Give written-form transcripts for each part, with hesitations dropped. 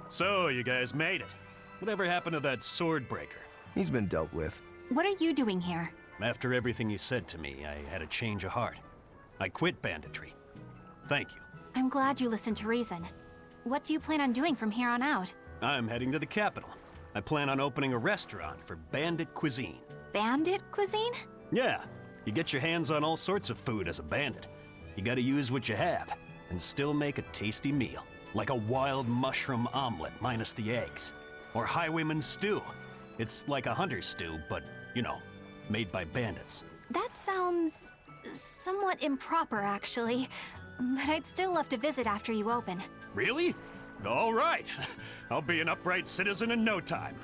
So, you guys made it. Whatever happened to that sword breaker? He's been dealt with. What are you doing here? After everything you said to me, I had a change of heart. I quit banditry. Thank you. I'm glad you listened to reason. What do you plan on doing from here on out? I'm heading to the capital. I plan on opening a restaurant for bandit cuisine. Bandit cuisine? Yeah, you get your hands on all sorts of food as a bandit. You gotta use what you have, and still make a tasty meal. Like a wild mushroom omelet minus the eggs. Or highwayman's stew. It's like a hunter's stew, but, you know, made by bandits. That sounds somewhat improper, actually. But I'd still love to visit after you open. Really? All right. I'll be an upright citizen in no time.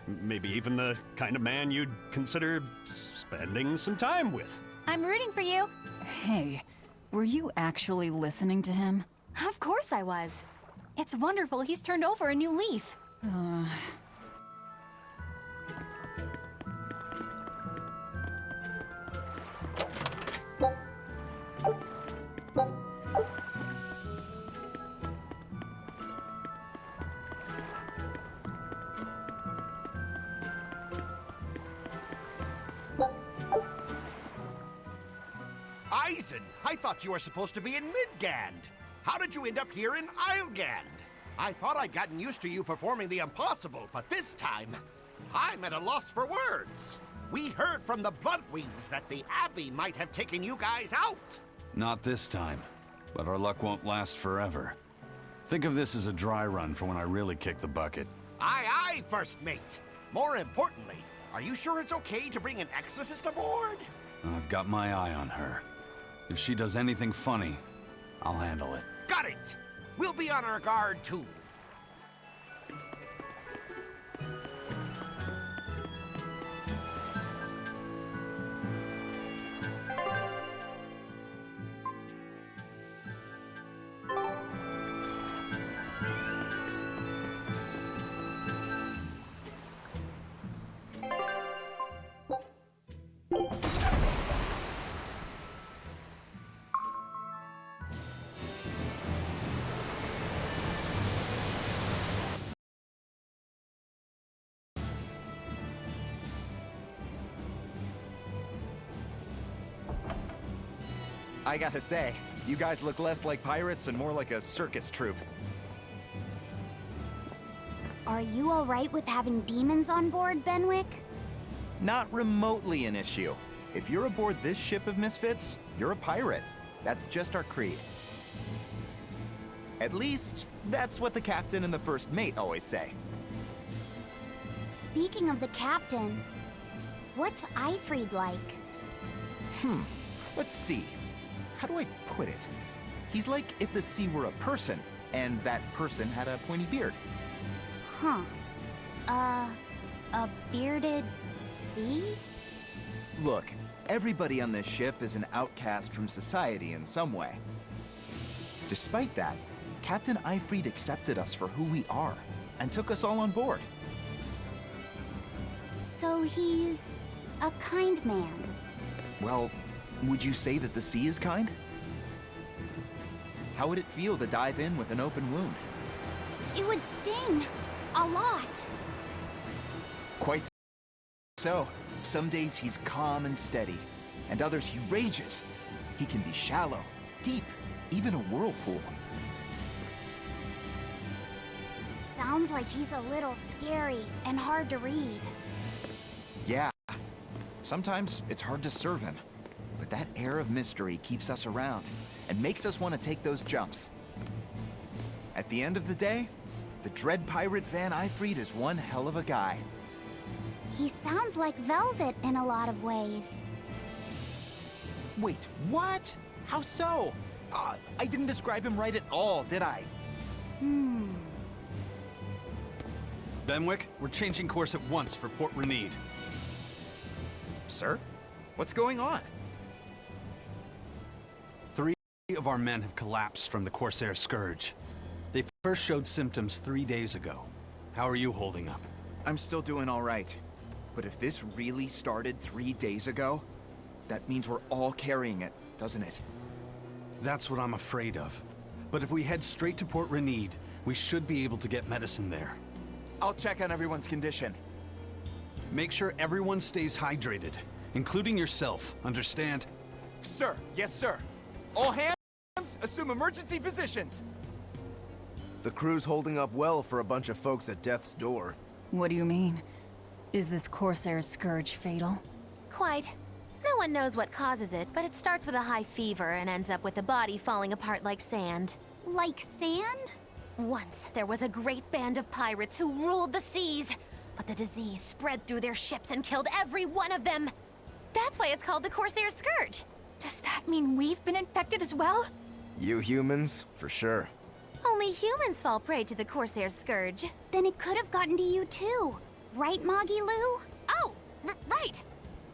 Maybe even the kind of man you'd consider spending some time with. I'm rooting for you. Hey, were you actually listening to him? Of course I was. It's wonderful he's turned over a new leaf. Eisen, I thought you were supposed to be in Midgand. How did you end up here in Islegand? I thought I'd gotten used to you performing the impossible, but this time, I'm at a loss for words. We heard from the Bloodwings that the Abbey might have taken you guys out. Not this time, but our luck won't last forever. Think of this as a dry run for when I really kick the bucket. Aye, aye, First Mate. More importantly, are you sure it's okay to bring an exorcist aboard? I've got my eye on her. If she does anything funny, I'll handle it. Got it! We'll be on our guard, too. I gotta say, you guys look less like pirates and more like a circus troupe. Are you all right with having demons on board, Benwick? Not remotely an issue. If you're aboard this ship of misfits, you're a pirate. That's just our creed. At least, that's what the captain and the first mate always say. Speaking of the captain, what's Eifried like? Let's see. How do I put it? He's like if the sea were a person, and that person had a pointy beard. Huh. A bearded sea? Look, everybody on this ship is an outcast from society in some way. Despite that, Captain Eifried accepted us for who we are, and took us all on board. So he's a kind man. Well, would you say that the sea is kind? How would it feel to dive in with an open wound? It would sting. A lot. Quite so. Some days he's calm and steady, and others he rages. He can be shallow, deep, even a whirlpool. Sounds like he's a little scary and hard to read. Yeah. Sometimes it's hard to serve him. But that air of mystery keeps us around and makes us want to take those jumps. At the end of the day, the dread pirate Van Eyfried is one hell of a guy. He sounds like Velvet in a lot of ways. Wait, what? How so? I didn't describe him right at all, did I? Benwick, we're changing course at once for Port Renede. Sir? What's going on? 3 of our men have collapsed from the Corsair Scourge. They first showed symptoms 3 days ago. How are you holding up? I'm still doing all right. But if this really started 3 days ago, that means we're all carrying it, doesn't it? That's what I'm afraid of. But if we head straight to Port Renede, we should be able to get medicine there. I'll check on everyone's condition. Make sure everyone stays hydrated, including yourself, understand? Sir, yes sir. All hands, assume emergency positions. The crew's holding up well for a bunch of folks at death's door. What do you mean? Is this Corsair's Scourge fatal? Quite. No one knows what causes it, but it starts with a high fever and ends up with the body falling apart like sand. Like sand? Once, there was a great band of pirates who ruled the seas, but the disease spread through their ships and killed every one of them. That's why it's called the Corsair Scourge. Does that mean we've been infected as well? You humans, for sure. Only humans fall prey to the Corsair Scourge. Then it could have gotten to you too. Right, Moggy Lou? Oh, right.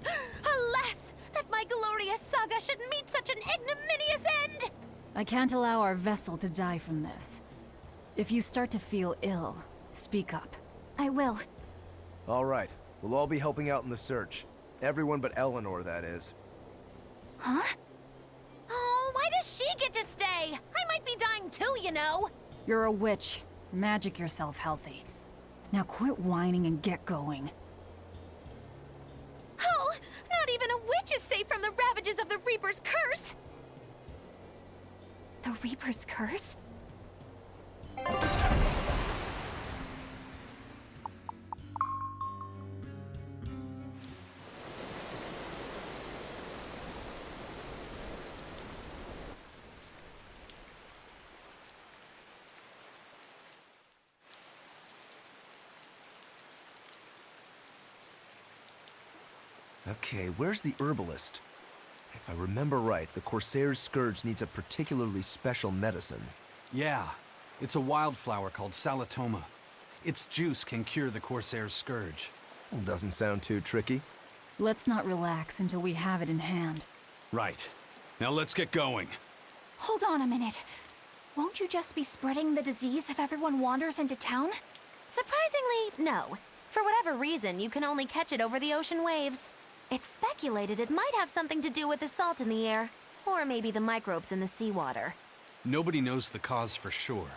Alas, that my glorious saga should meet such an ignominious end! I can't allow our vessel to die from this. If you start to feel ill, speak up. I will. All right, we'll all be helping out in the search. Everyone but Eleanor, that is. Huh? Oh, why does she get to stay? I might be dying too, you know. You're a witch. Magic yourself healthy. Now quit whining and get going. Oh, not even a witch is safe from the ravages of the Reaper's curse! The Reaper's curse? Okay, where's the herbalist? If I remember right, the Corsair's Scourge needs a particularly special medicine. Yeah, it's a wildflower called Solitoma. Its juice can cure the Corsair's Scourge. Well, doesn't sound too tricky. Let's not relax until we have it in hand. Right. Now let's get going. Hold on a minute. Won't you just be spreading the disease if everyone wanders into town? Surprisingly, no. For whatever reason, you can only catch it over the ocean waves. It's speculated it might have something to do with the salt in the air, or maybe the microbes in the seawater. Nobody knows the cause for sure,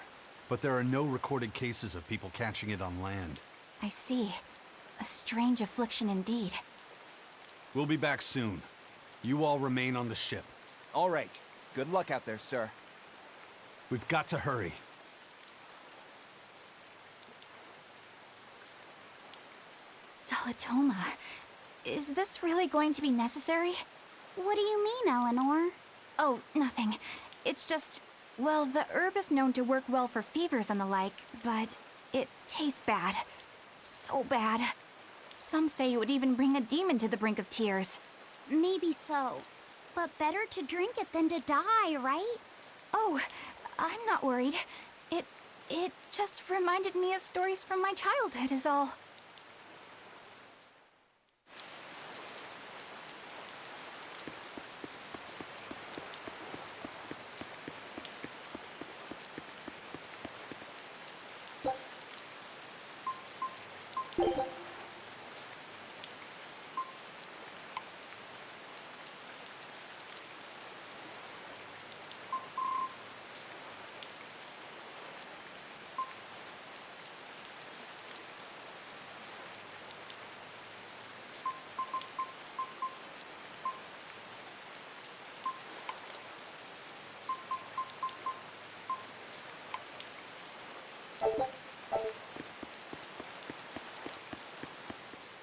but there are no recorded cases of people catching it on land. I see. A strange affliction indeed. We'll be back soon. You all remain on the ship. All right. Good luck out there, sir. We've got to hurry. Solitoma. Is this really going to be necessary? What do you mean, Eleanor? Oh, nothing. It's just, well, the herb is known to work well for fevers and the like, but it tastes bad. So bad. Some say it would even bring a demon to the brink of tears. Maybe so. But better to drink it than to die, right? Oh, I'm not worried. It just reminded me of stories from my childhood is all.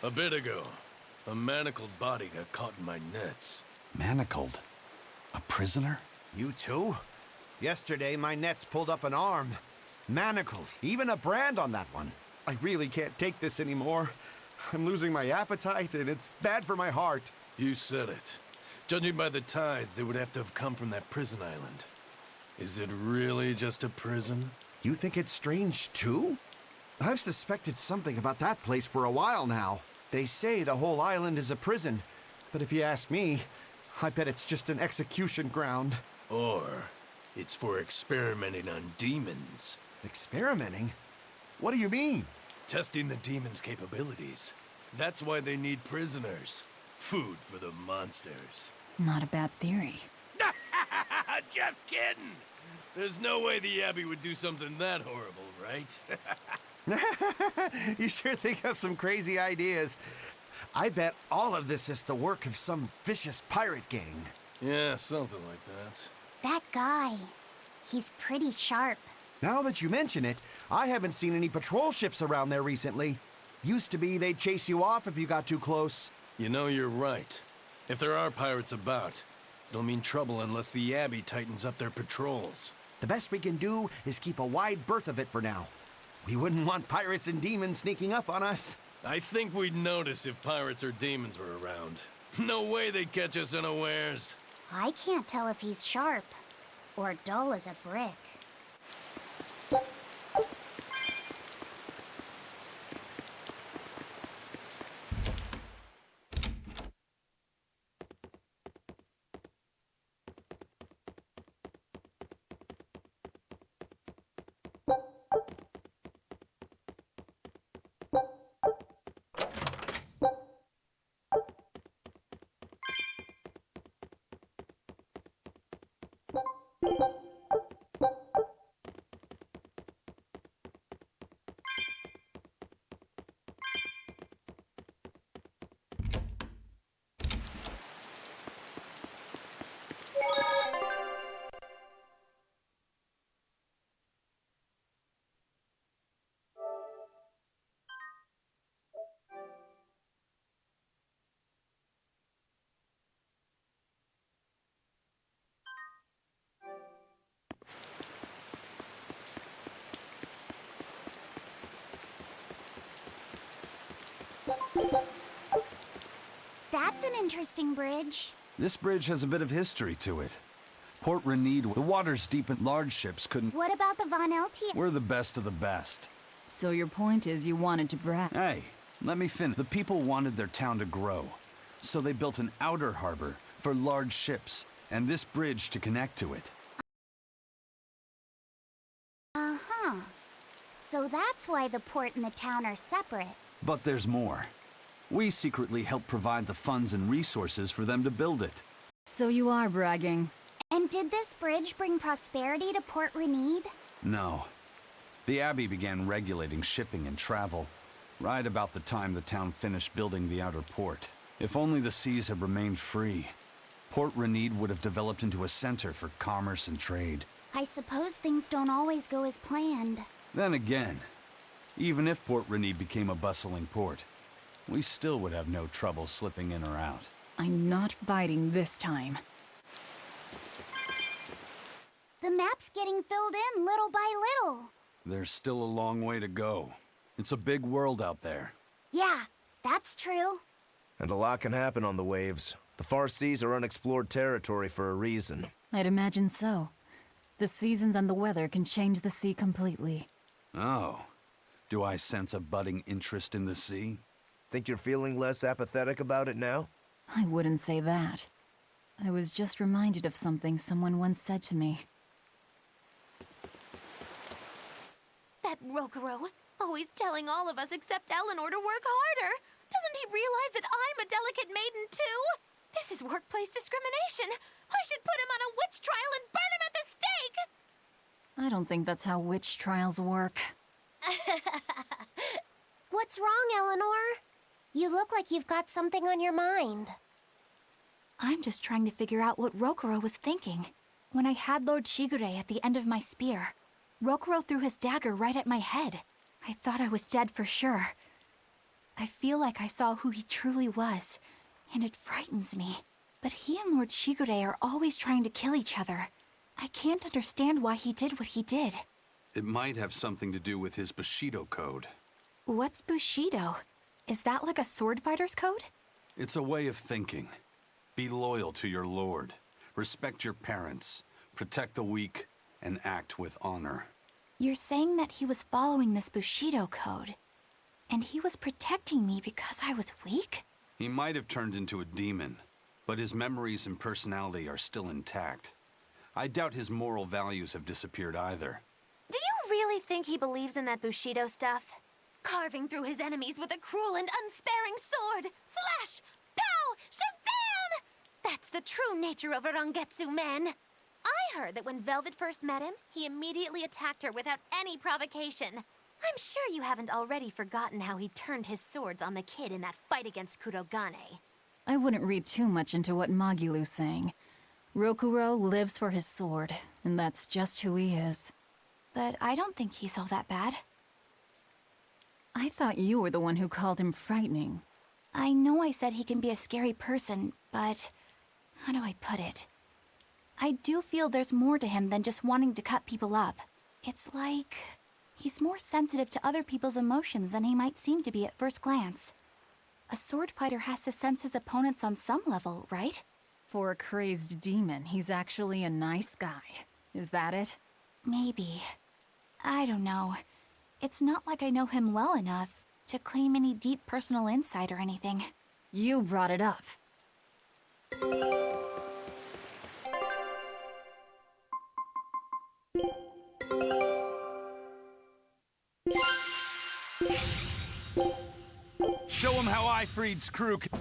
A bit ago, a manacled body got caught in my nets. Manacled? A prisoner? You too? Yesterday, my nets pulled up an arm. Manacles, even a brand on that one. I really can't take this anymore. I'm losing my appetite, and it's bad for my heart. You said it. Judging by the tides, they would have to have come from that prison island. Is it really just a prison? You think it's strange, too? I've suspected something about that place for a while now. They say the whole island is a prison, but if you ask me, I bet it's just an execution ground. Or it's for experimenting on demons. Experimenting? What do you mean? Testing the demons' capabilities. That's why they need prisoners. Food for the monsters. Not a bad theory. Just kidding! There's no way the Abbey would do something that horrible, right? You sure think of some crazy ideas. I bet all of this is the work of some vicious pirate gang. Yeah, something like that. That guy. He's pretty sharp. Now that you mention it, I haven't seen any patrol ships around there recently. Used to be they'd chase you off if you got too close. You know, you're right. If there are pirates about, it'll mean trouble unless the Abbey tightens up their patrols. The best we can do is keep a wide berth of it for now. We wouldn't want pirates and demons sneaking up on us. I think we'd notice if pirates or demons were around. No way they'd catch us unawares. I can't tell if he's sharp or dull as a brick. That's an interesting bridge. This bridge has a bit of history to it. Port Renede, the water's deep and large ships couldn't... What about the Von Eltia? We're the best of the best. So your point is you wanted to brag. Hey, let me finish. The people wanted their town to grow, so they built an outer harbor for large ships, and this bridge to connect to it. Uh-huh. So that's why the port and the town are separate. But there's more. We secretly helped provide the funds and resources for them to build it. So you are bragging. And did this bridge bring prosperity to Port Renede? No. The Abbey began regulating shipping and travel, right about the time the town finished building the outer port. If only the seas had remained free, Port Renede would have developed into a center for commerce and trade. I suppose things don't always go as planned. Then again, even if Port Renede became a bustling port, we still would have no trouble slipping in or out. I'm not biting this time. The map's getting filled in little by little. There's still a long way to go. It's a big world out there. Yeah, that's true. And a lot can happen on the waves. The far seas are unexplored territory for a reason. I'd imagine so. The seasons and the weather can change the sea completely. Oh. Do I sense a budding interest in the sea? Think you're feeling less apathetic about it now? I wouldn't say that. I was just reminded of something someone once said to me. That Rokuro, always telling all of us except Eleanor to work harder. Doesn't he realize that I'm a delicate maiden too? This is workplace discrimination. I should put him on a witch trial and burn him at the stake! I don't think that's how witch trials work. What's wrong, Eleanor? You look like you've got something on your mind. I'm just trying to figure out what Rokuro was thinking. When I had Lord Shigure at the end of my spear, Rokuro threw his dagger right at my head. I thought I was dead for sure. I feel like I saw who he truly was, and it frightens me. But he and Lord Shigure are always trying to kill each other. I can't understand why he did what he did. It might have something to do with his Bushido code. What's Bushido? Is that like a sword fighter's code? It's a way of thinking. Be loyal to your lord. Respect your parents. Protect the weak. And act with honor. You're saying that he was following this Bushido code, and he was protecting me because I was weak? He might have turned into a demon, but his memories and personality are still intact. I doubt his moral values have disappeared either. Do you really think he believes in that Bushido stuff? Carving through his enemies with a cruel and unsparing sword! Slash! Pow! Shazam! That's the true nature of a Rangetsu man. I heard that when Velvet first met him, he immediately attacked her without any provocation. I'm sure you haven't already forgotten how he turned his swords on the kid in that fight against Kurogane. I wouldn't read too much into what Magilu's saying. Rokuro lives for his sword, and that's just who he is. But I don't think he's all that bad. I thought you were the one who called him frightening. I know I said he can be a scary person, but how do I put it? I do feel there's more to him than just wanting to cut people up. It's like he's more sensitive to other people's emotions than he might seem to be at first glance. A sword fighter has to sense his opponents on some level, right? For a crazed demon, he's actually a nice guy. Is that it? Maybe. I don't know. It's not like I know him well enough to claim any deep personal insight or anything. You brought it up. Show him how Ifried's crew can...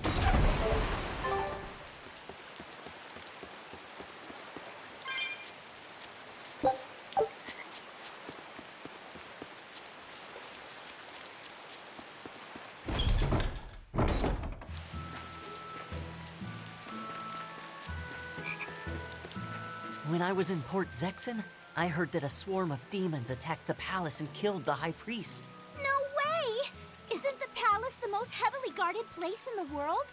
When I was in Port Zexen, I heard that a swarm of demons attacked the palace and killed the High Priest. No way! Isn't the palace the most heavily guarded place in the world?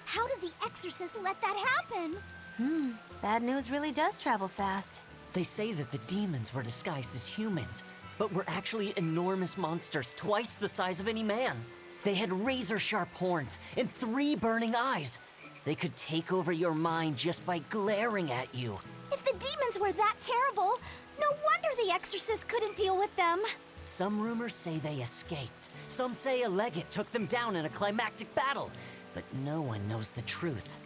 How did the exorcist let that happen? Bad news really does travel fast. They say that the demons were disguised as humans, but were actually enormous monsters twice the size of any man. They had razor-sharp horns and 3 burning eyes. They could take over your mind just by glaring at you. If the demons were that terrible, no wonder the exorcist couldn't deal with them. Some rumors say they escaped. Some say a legate took them down in a climactic battle. But no one knows the truth.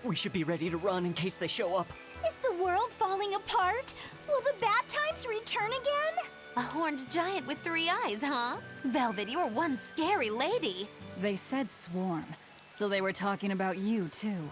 We should be ready to run in case they show up. Is the world falling apart? Will the bad times return again? A horned giant with 3 eyes, huh? Velvet, you're one scary lady. They said swarm, so they were talking about you, too.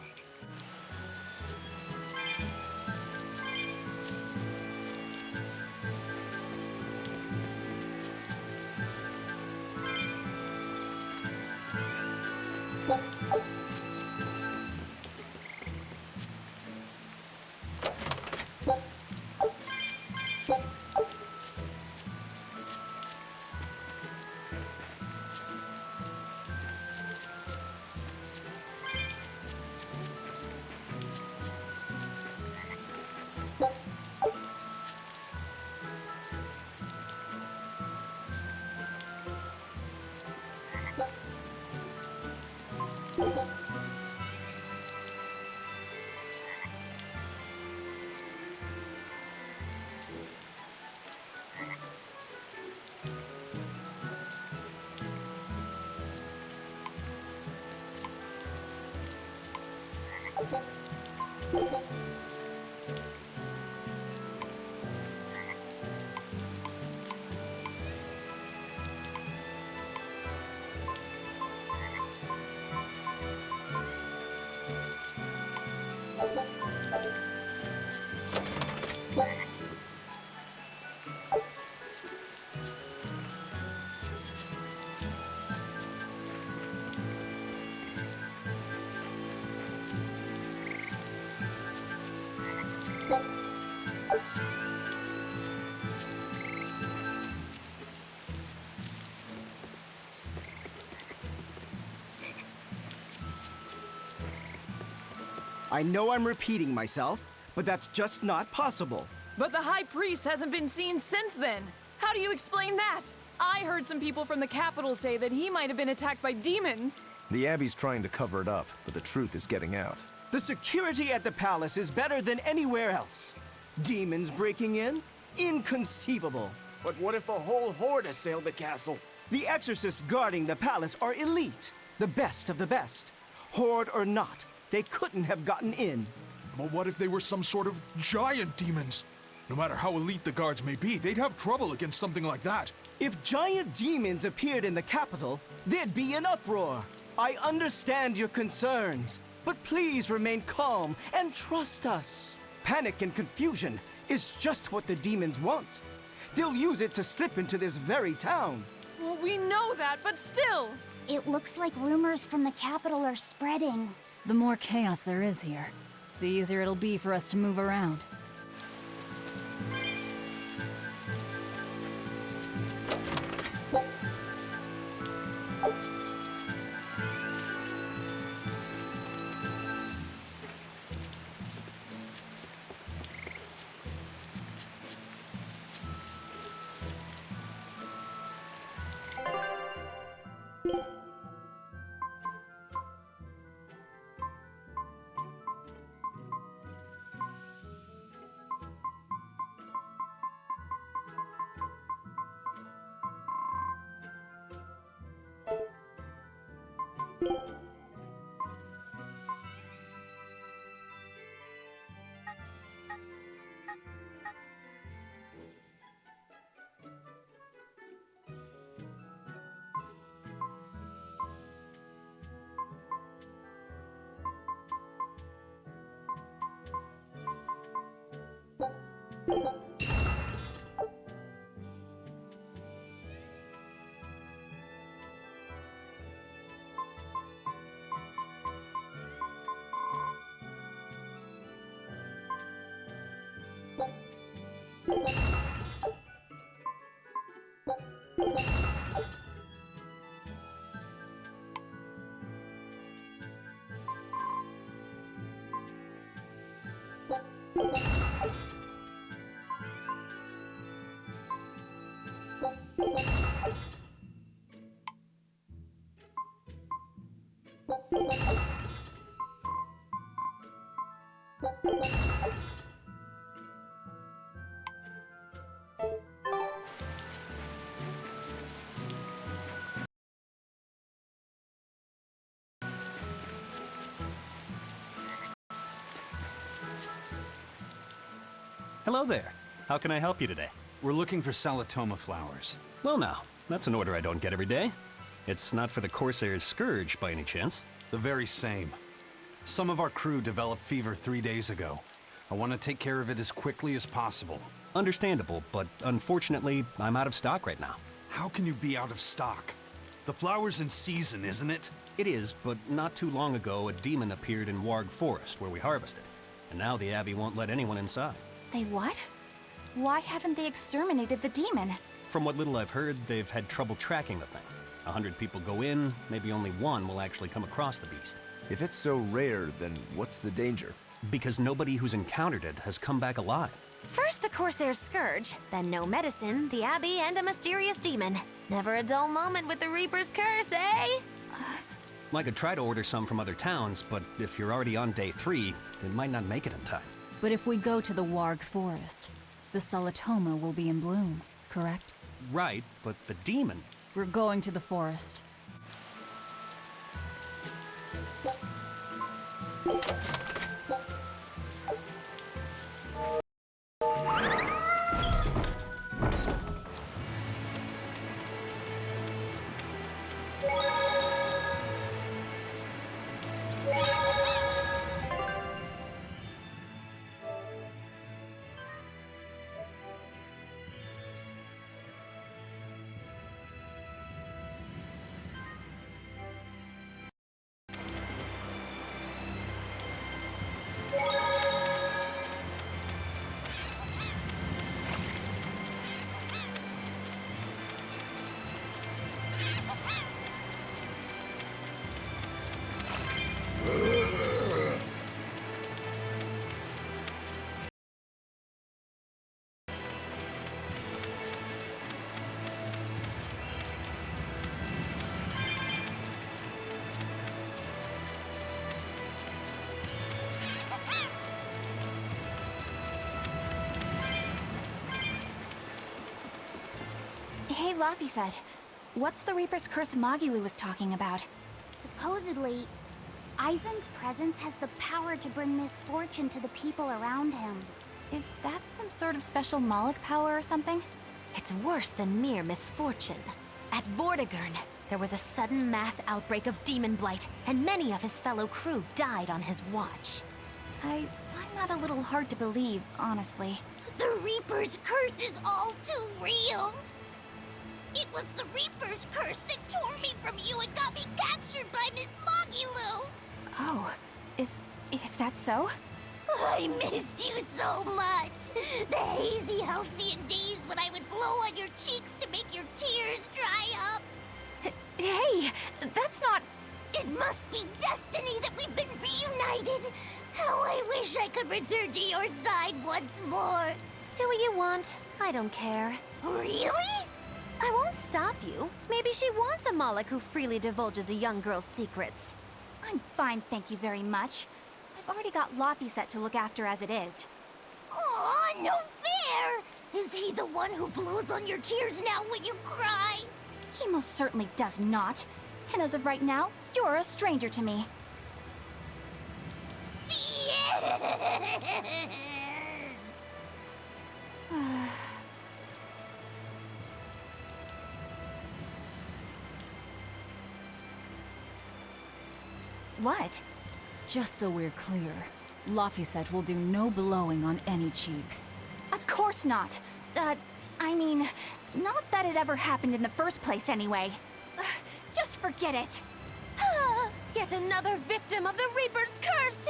I know I'm repeating myself, but that's just not possible. But the High Priest hasn't been seen since then. How do you explain that? I heard some people from the capital say that he might have been attacked by demons. The Abbey's trying to cover it up, but the truth is getting out. The security at the palace is better than anywhere else. Demons breaking in? Inconceivable. But what if a whole horde assailed the castle? The exorcists guarding the palace are elite, the best of the best. Horde or not, they couldn't have gotten in. But what if they were some sort of giant demons? No matter how elite the guards may be, they'd have trouble against something like that. If giant demons appeared in the capital, there'd be an uproar. I understand your concerns, but please remain calm and trust us. Panic and confusion is just what the demons want. They'll use it to slip into this very town. Well, we know that, but still. It looks like rumors from the capital are spreading. The more chaos there is here, the easier it'll be for us to move around. Hello there. How can I help you today? We're looking for Solitoma flowers. Well now, that's an order I don't get every day. It's not for the Corsair's Scourge by any chance? The very same. Some of our crew developed fever 3 days ago. I want to take care of it as quickly as possible. Understandable, but unfortunately, I'm out of stock right now. How can you be out of stock? The flower's in season, isn't it? It is, but not too long ago, a demon appeared in Warg Forest, where we harvested. And now the Abbey won't let anyone inside. They what? Why haven't they exterminated the demon? From what little I've heard, they've had trouble tracking the thing. 100 people go in, maybe only one will actually come across the beast. If it's so rare, then what's the danger? Because nobody who's encountered it has come back alive. First the Corsair's Scourge, then no medicine, the Abbey, and a mysterious demon. Never a dull moment with the Reaper's Curse, eh? I could try to order some from other towns, but if you're already on day 3, they might not make it in time. But if we go to the Warg Forest, the Solitoma will be in bloom, correct? Right, but the demon... We're going to the forest. Laphicet. What's the Reaper's Curse Magilu was talking about? Supposedly, Eisen's presence has the power to bring misfortune to the people around him. Is that some sort of special Moloch power or something? It's worse than mere misfortune. At Vortigern, there was a sudden mass outbreak of demon blight, and many of his fellow crew died on his watch. I find that a little hard to believe, honestly. The Reaper's curse is all too real. It was the Reaper's curse that tore me from you and got me captured by Miss Mogulu. Oh, is that so? I missed you so much. The hazy, halcyon days when I would blow on your cheeks to make your tears dry up. Hey, that's not... It must be destiny that we've been reunited. How I wish I could return to your side once more. Do what you want. I don't care. Really? I won't stop you. Maybe she wants a Moloch who freely divulges a young girl's secrets. I'm fine, thank you very much. I've already got Laphicet to look after as it is. Aw, no fair! Is he the one who blows on your tears now when you cry? He most certainly does not. And as of right now, you're a stranger to me. What? Just so we're clear, Laphicet will do no blowing on any cheeks. Of course not. I mean, not that it ever happened in the first place anyway. Just forget it. Yet another victim of the Reaper's curse!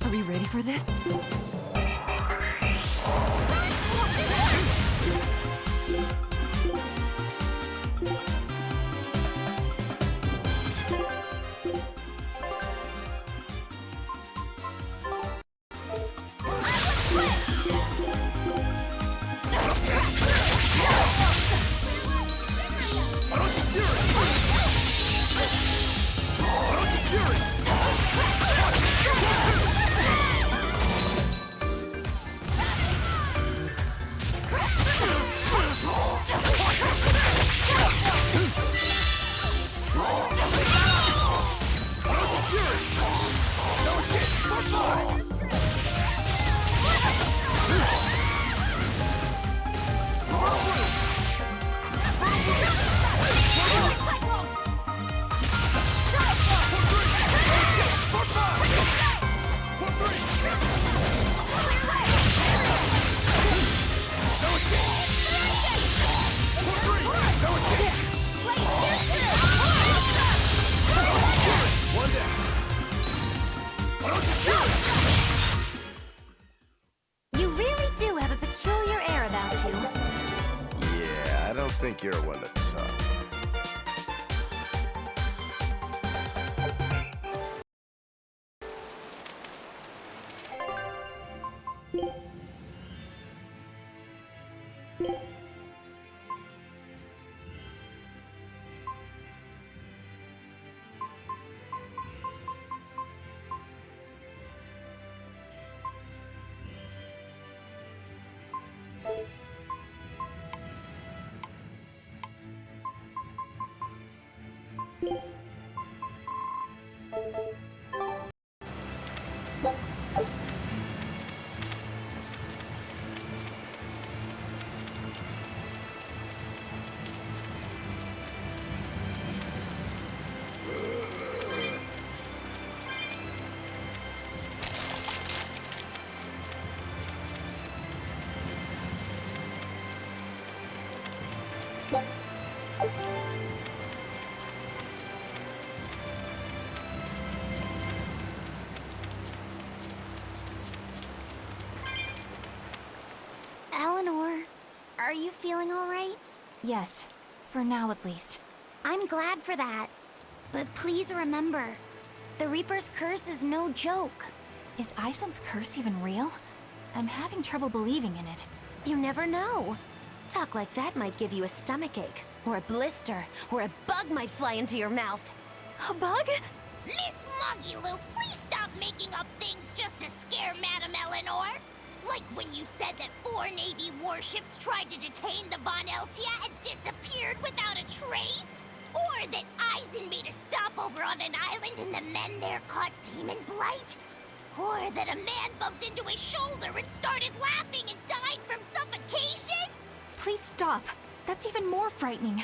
Are we ready for this? You really do have a peculiar air about you. Yeah, I don't think you're one to talk. Eleanor, are you feeling all right? Yes, for now at least. I'm glad for that. But please remember, The Reaper's curse is no joke. Is Aizen's curse even real? I'm having trouble believing in it. You never know. Talk like that might give you a stomachache, or a blister, or a bug might fly into your mouth. A bug? Miss Mogulu, please stop making up things just to scare Madame Eleanor. Like when you said that 4 Navy warships tried to detain the Von Eltia and disappeared without a trace? Or that Aizen made a stopover on an island and the men there caught demon blight? Or that a man bumped into his shoulder and started laughing and died from suffocation? Please stop. That's even more frightening.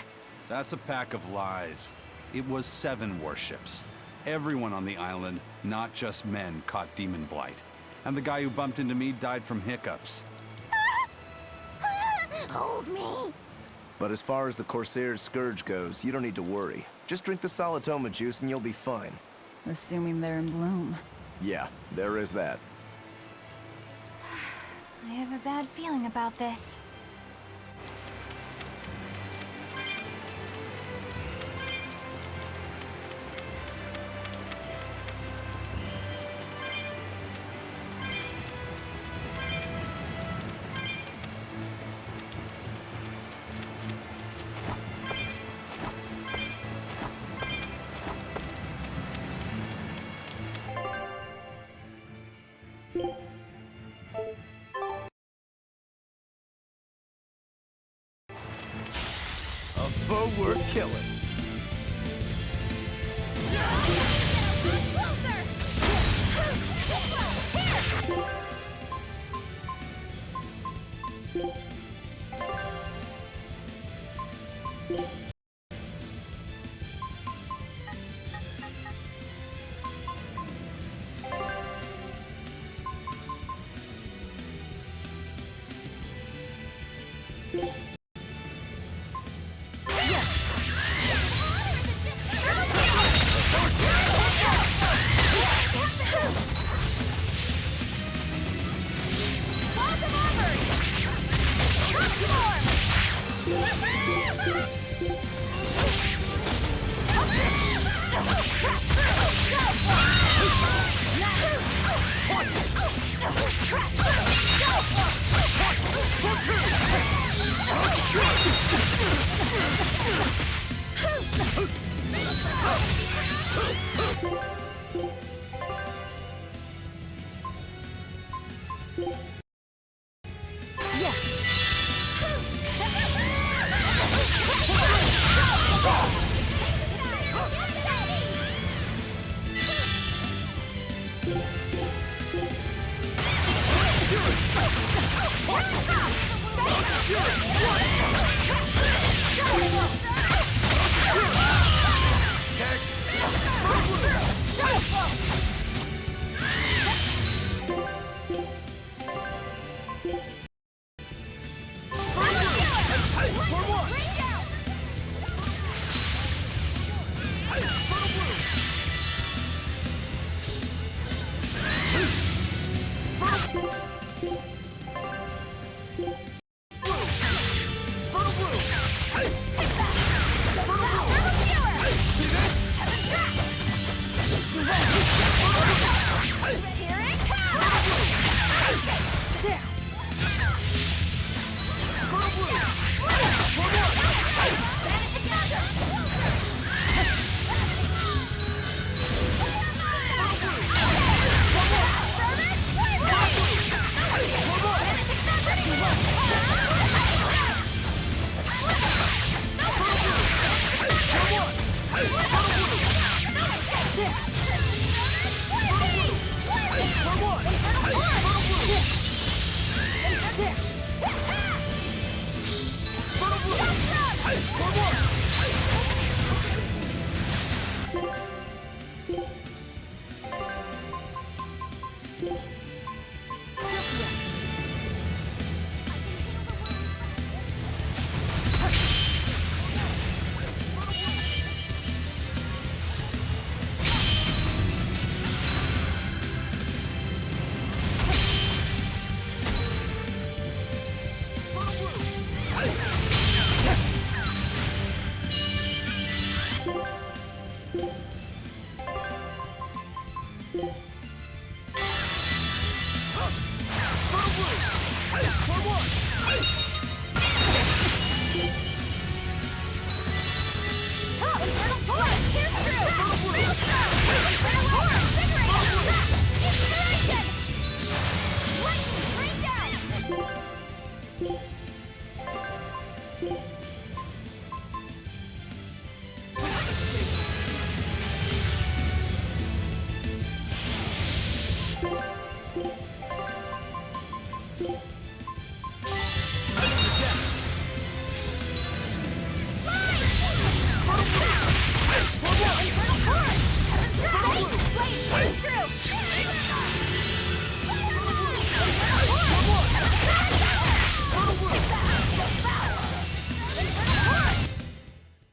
That's a pack of lies. It was 7 warships. Everyone on the island, not just men, caught demon blight. And the guy who bumped into me died from hiccups. Hold me. But as far as the Corsair's Scourge goes, you don't need to worry. Just drink the Solitoma juice and you'll be fine. Assuming they're in bloom. Yeah, there is that. I have a bad feeling about this. A foe worth killing.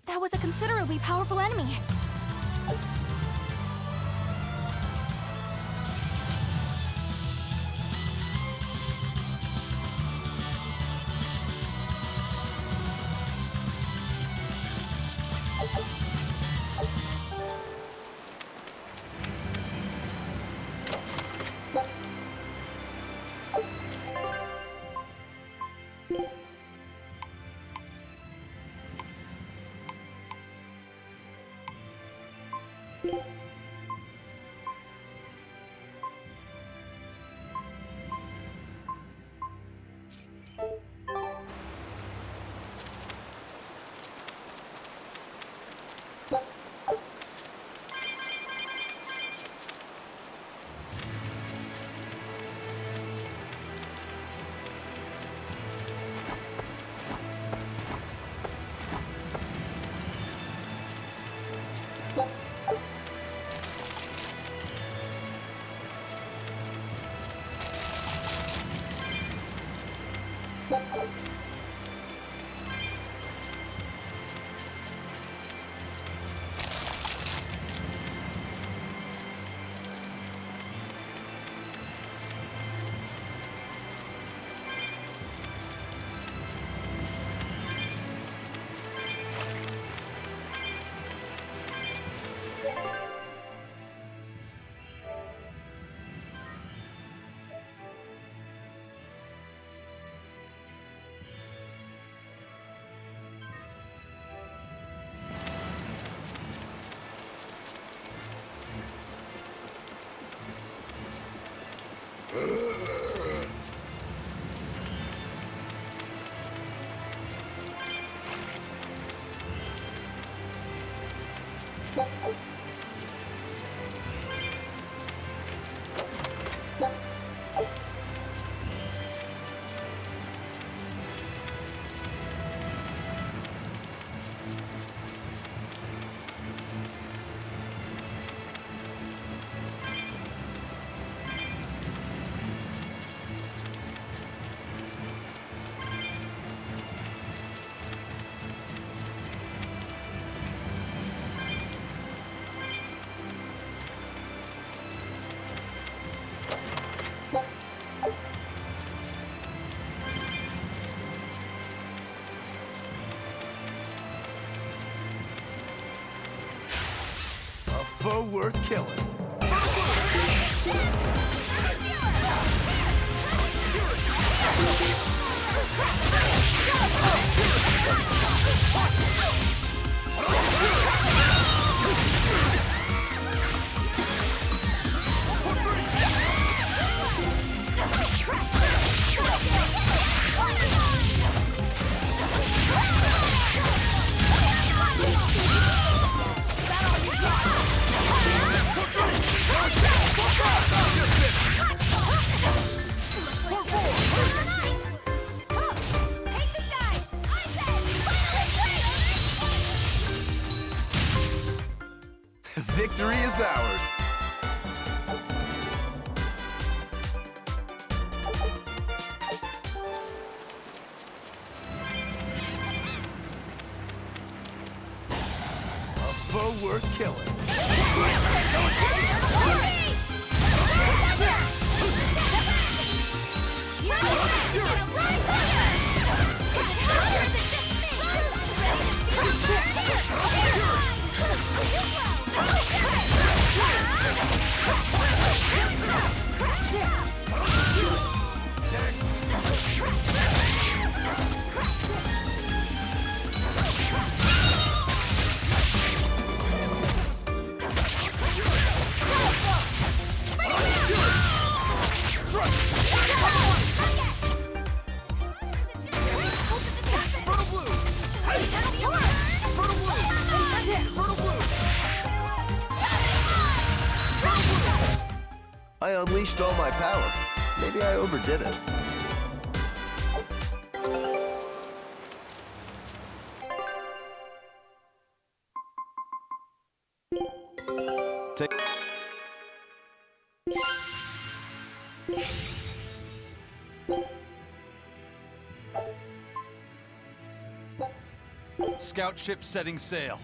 That was a considerably powerful enemy. Foe worth killing. Victory is ours. A foe worth killing. I unleashed all my power. Maybe I overdid it. Take... Scout ship setting sail.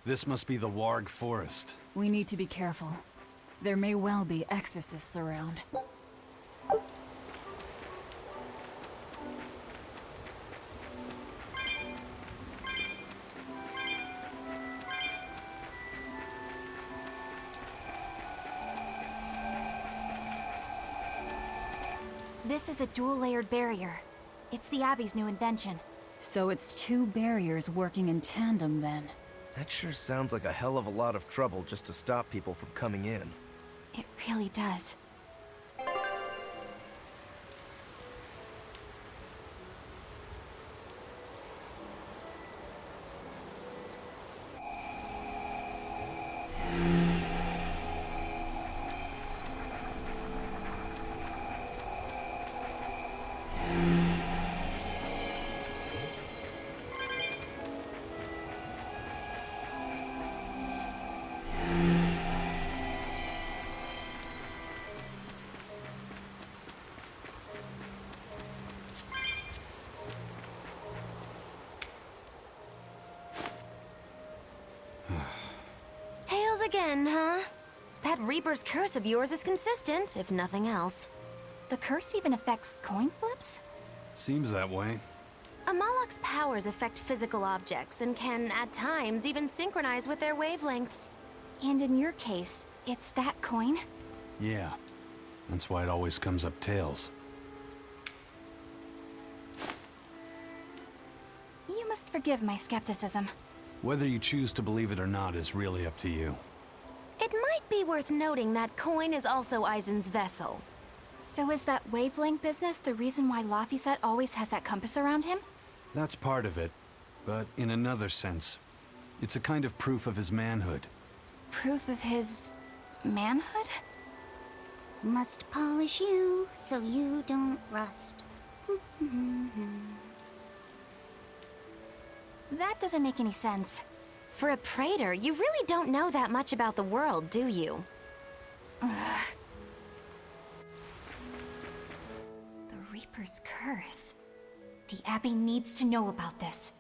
This must be the Warg Forest. We need to be careful. There may well be exorcists around. This is a dual-layered barrier. It's the Abbey's new invention. So it's two barriers working in tandem then. That sure sounds like a hell of a lot of trouble just to stop people from coming in. It really does. Again, huh? That Reaper's curse of yours is consistent, if nothing else. The curse even affects coin flips? Seems that way. A Malak's powers affect physical objects and can, at times, even synchronize with their wavelengths. And in your case, it's that coin? Yeah. That's why it always comes up tails. You must forgive my skepticism. Whether you choose to believe it or not is really up to you. It might be worth noting that coin is also Eisen's vessel. So is that wavelength business the reason why Laphicet always has that compass around him? That's part of it, but in another sense, it's a kind of proof of his manhood. Proof of his... manhood? Must polish you so you don't rust. That doesn't make any sense. For a praetor, you really don't know that much about the world, do you? Ugh. The Reaper's curse. The Abbey needs to know about this.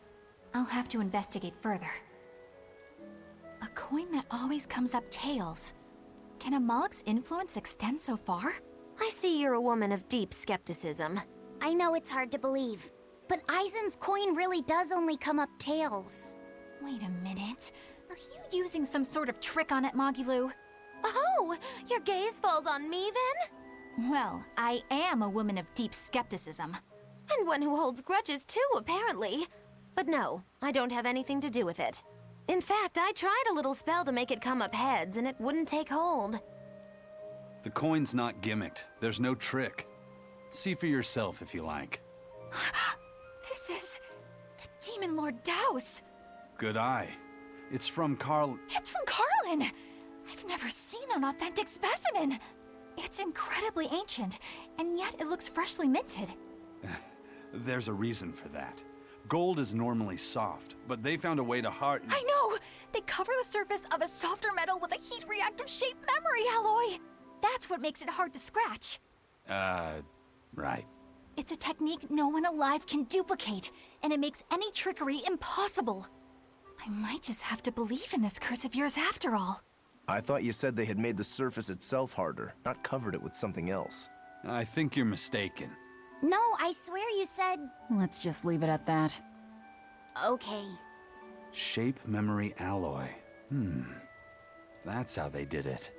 I'll have to investigate further. A coin that always comes up tails. Can a Moloch's influence extend so far? I see you're a woman of deep skepticism. I know it's hard to believe, but Eisen's coin really does only come up tails. Wait a minute. Are you using some sort of trick on it, Magilou? Oh, your gaze falls on me then? Well, I am a woman of deep skepticism. And one who holds grudges too, apparently. But no, I don't have anything to do with it. In fact, I tried a little spell to make it come up heads, and it wouldn't take hold. The coin's not gimmicked. There's no trick. See for yourself if you like. This is the Demon Lord Daos. Good eye. It's from Carl... It's from Carlin! I've never seen an authentic specimen. It's incredibly ancient, and yet it looks freshly minted. There's a reason for that. Gold is normally soft, but they found a way to harden... I know! They cover the surface of a softer metal with a heat-reactive shape memory alloy. That's what makes it hard to scratch. Right. It's a technique no one alive can duplicate, and it makes any trickery impossible. I might just have to believe in this curse of yours after all. I thought you said they had made the surface itself harder, not covered it with something else. I think you're mistaken. No, I swear you said... Let's just leave it at that. Okay. Shape memory alloy. That's how they did it.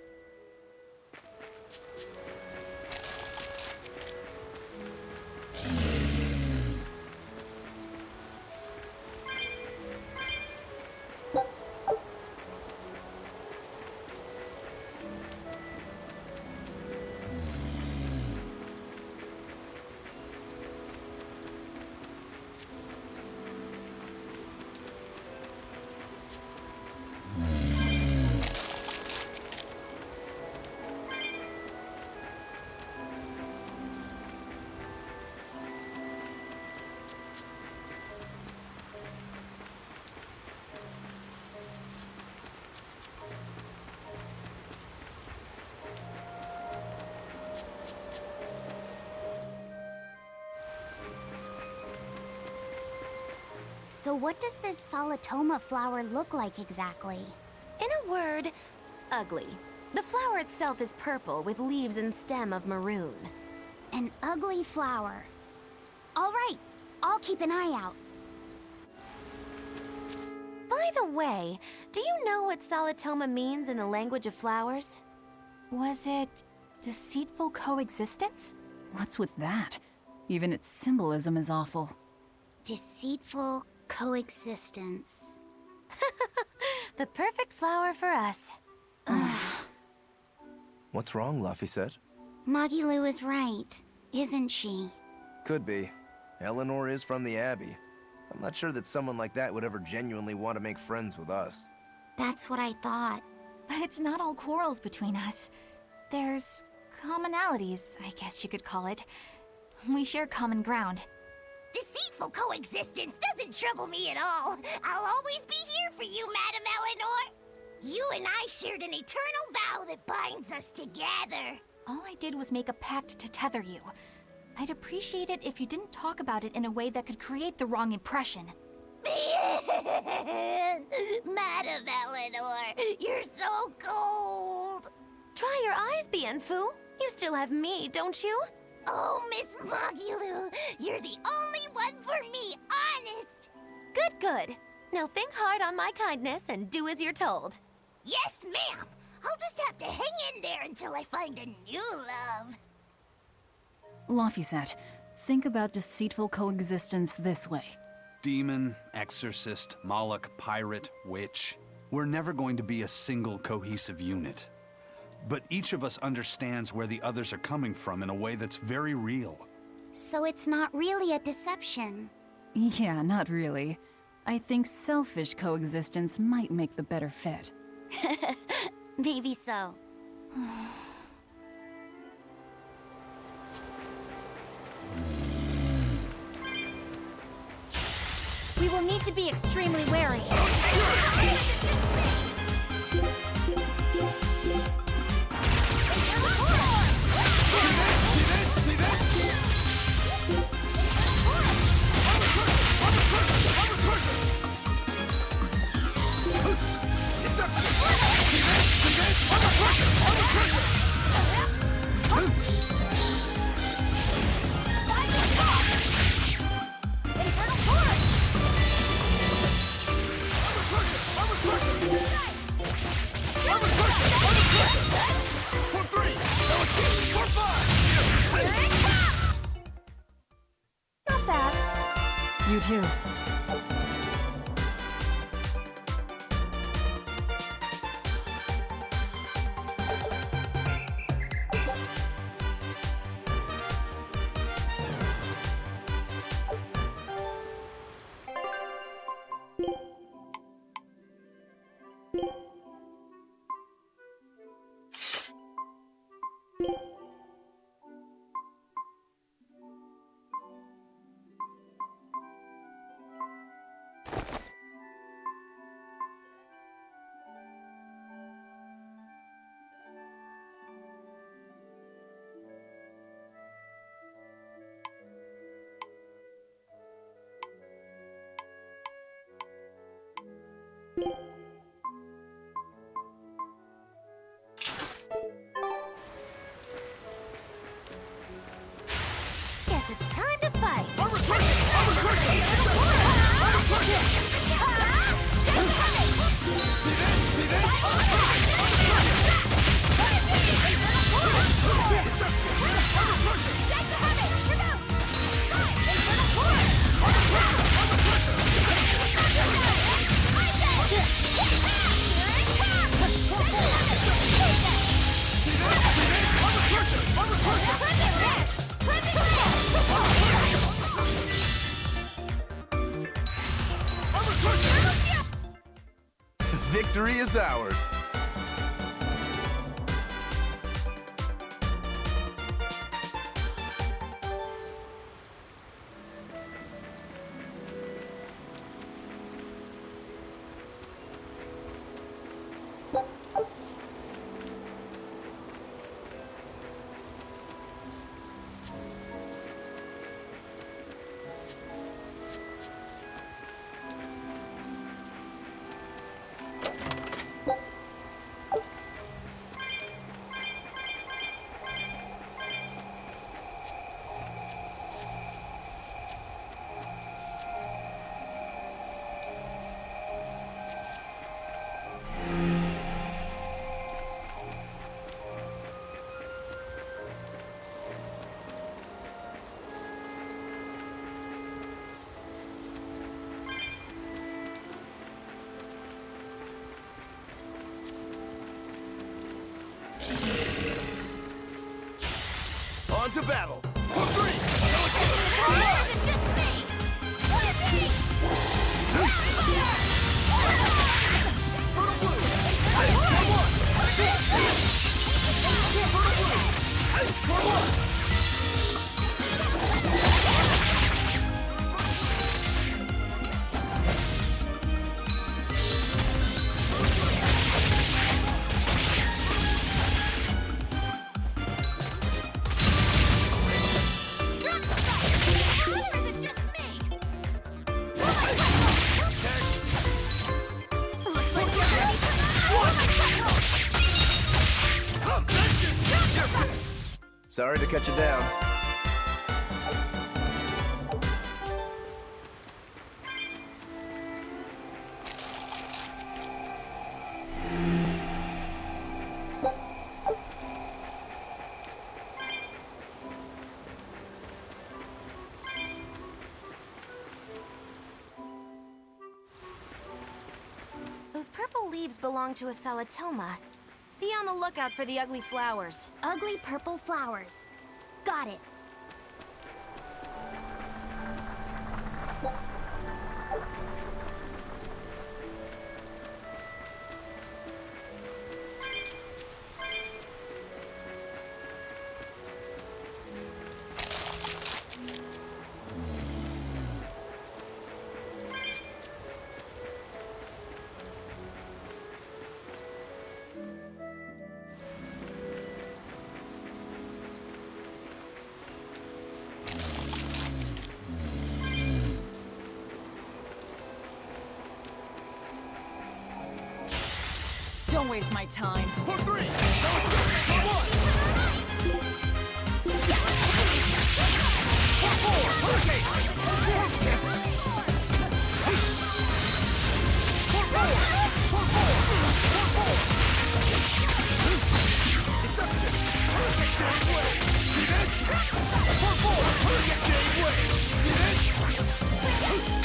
So what does this Solitoma flower look like exactly? In a word, ugly. The flower itself is purple with leaves and stem of maroon. An ugly flower. All right, I'll keep an eye out. By the way, do you know what Solitoma means in the language of flowers? Was it deceitful coexistence? What's with that? Even its symbolism is awful. Deceitful coexistence. The perfect flower for us. What's wrong, Laphicet? Magilou is right, isn't she? Could be. Eleanor is from the Abbey. I'm not sure that someone like that would ever genuinely want to make friends with us. That's what I thought. But it's not all quarrels between us. There's commonalities, I guess you could call it. We share common ground. Deceitful coexistence doesn't trouble me at all. I'll always be here for you, Madam Eleanor. You and I shared an eternal vow that binds us together. All I did was make a pact to tether you. I'd appreciate it if you didn't talk about it in a way that could create the wrong impression. Madam Eleanor, you're so cold. Try your eyes, Bienfu. You still have me, don't you? Oh, Miss Magilou, you're the only one for me, honest. Good, good. Now think hard on my kindness and do as you're told. Yes, ma'am. I'll just have to hang in there until I find a new love. Laphicet, think about deceitful coexistence this way. Demon, exorcist, Moloch, pirate, witch. We're never going to be a single cohesive unit. But each of us understands where the others are coming from in a way that's very real. So it's not really a deception. Yeah, not really. I think selfish coexistence might make the better fit. Maybe so. We will need to be extremely wary. too. Guess it's time to fight. Victory is ours. On to battle. Sorry to cut you down. Those purple leaves belong to a Solitoma. Be on the lookout for the ugly flowers. Ugly purple flowers. Got it. Don't waste my time. For three! For one! For four! Hurricane! For four! For four! Deception! Hurricane getting away! See this? For four! Hurricane getting away! See this?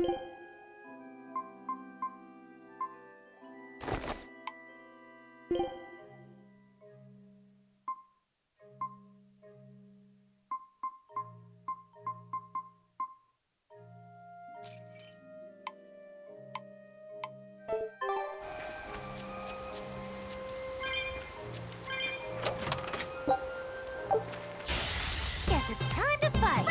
Guess it's time to fight.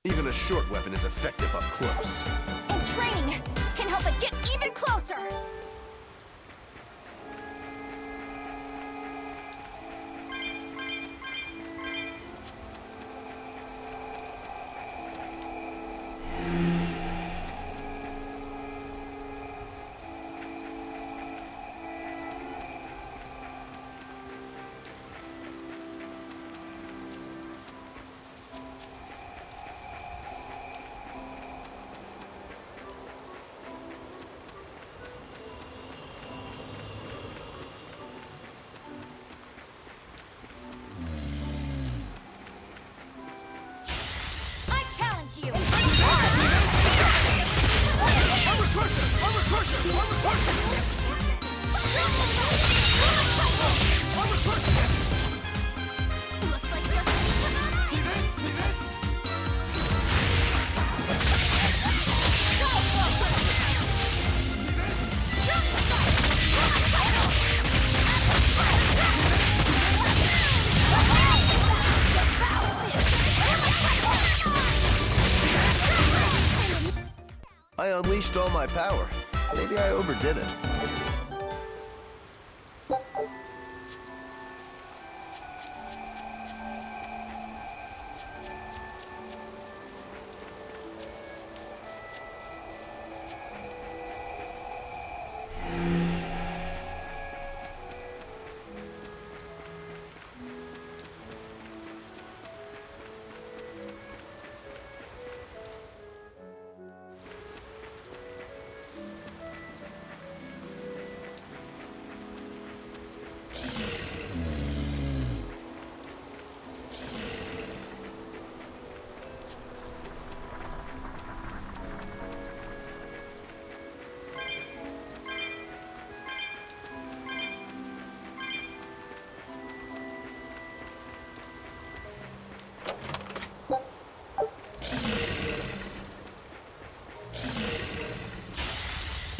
Even a short weapon is effective up close. And training can help it get even closer. You. I unleashed all my power. Maybe I overdid it.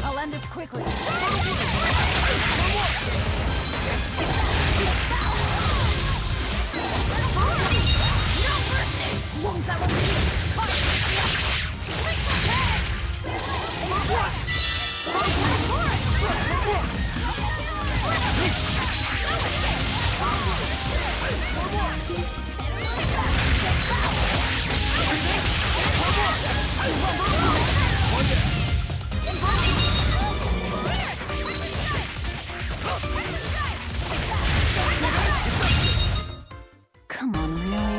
I'll end this quickly. Come on, really?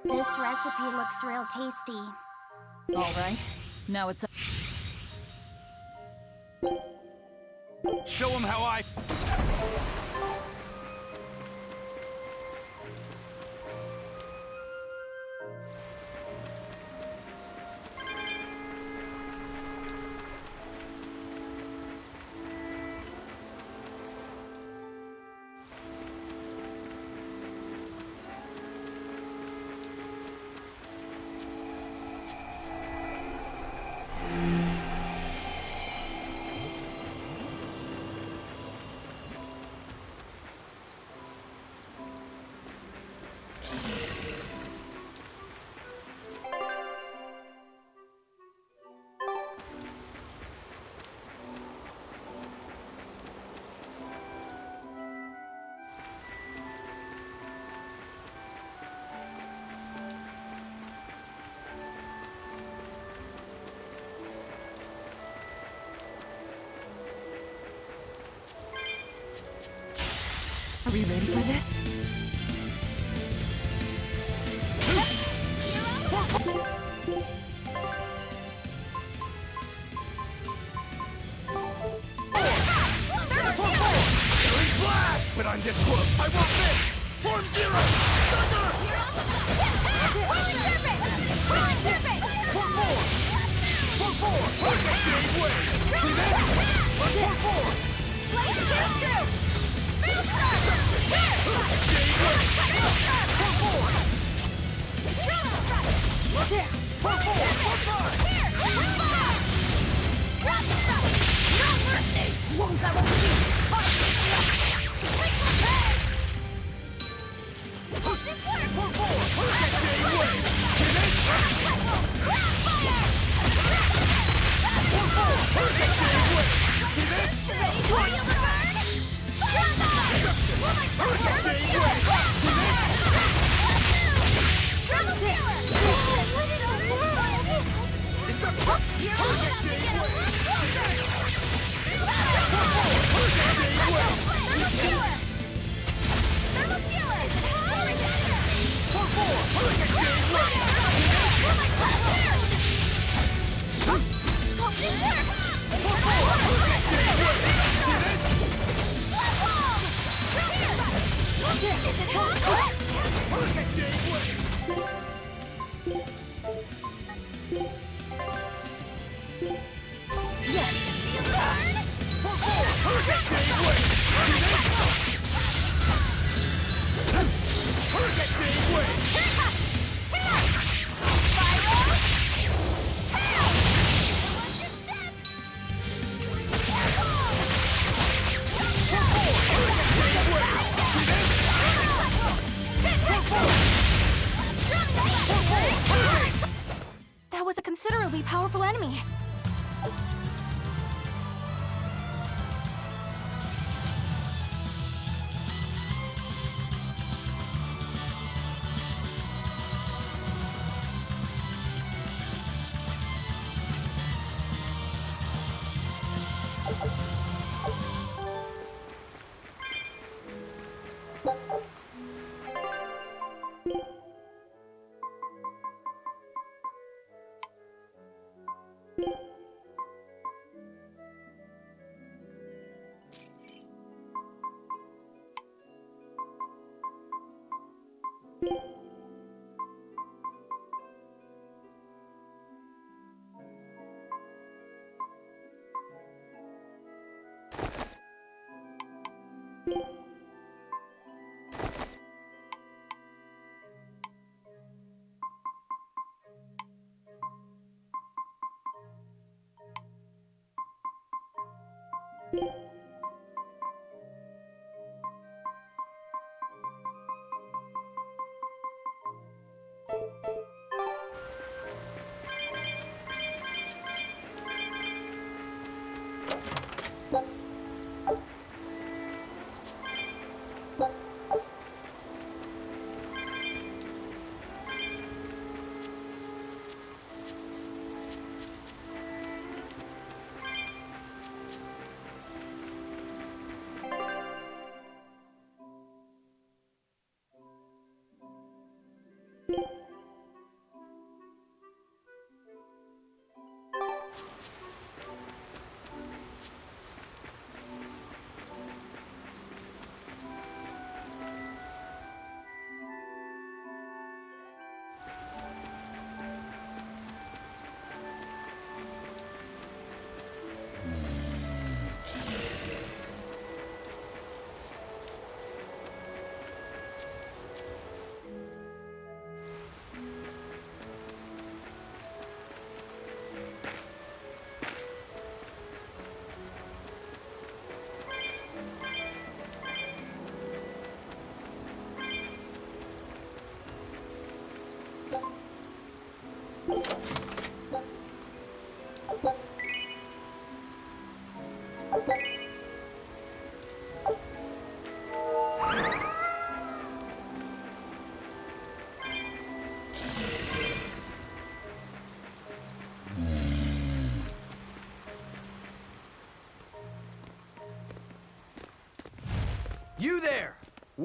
This recipe looks real tasty. All right, now it's up. Show him how I... Are we ready for this? But I'm this close. I won't miss! Form zero! Thunder! Pulling surface! Pulling surface! Form four! Form four! Look at Jade's way! See this? Form four! Blaze came true! Fatal strike! Jade way! Form four! Drama strike! Form four! Form five! Here! Drop strike! No mercy! Wounds I won't see! Form four! Look at Jade way! See this? Form four! Look at Jade way! See this? Ready for you to burn? Look at Jade way! See this? Drama killer! It's a... You're all about to get a little closer! Look at Jade way! Thermal killer! Thermal killer! Form four! Look at Jade way! That was a considerably powerful enemy.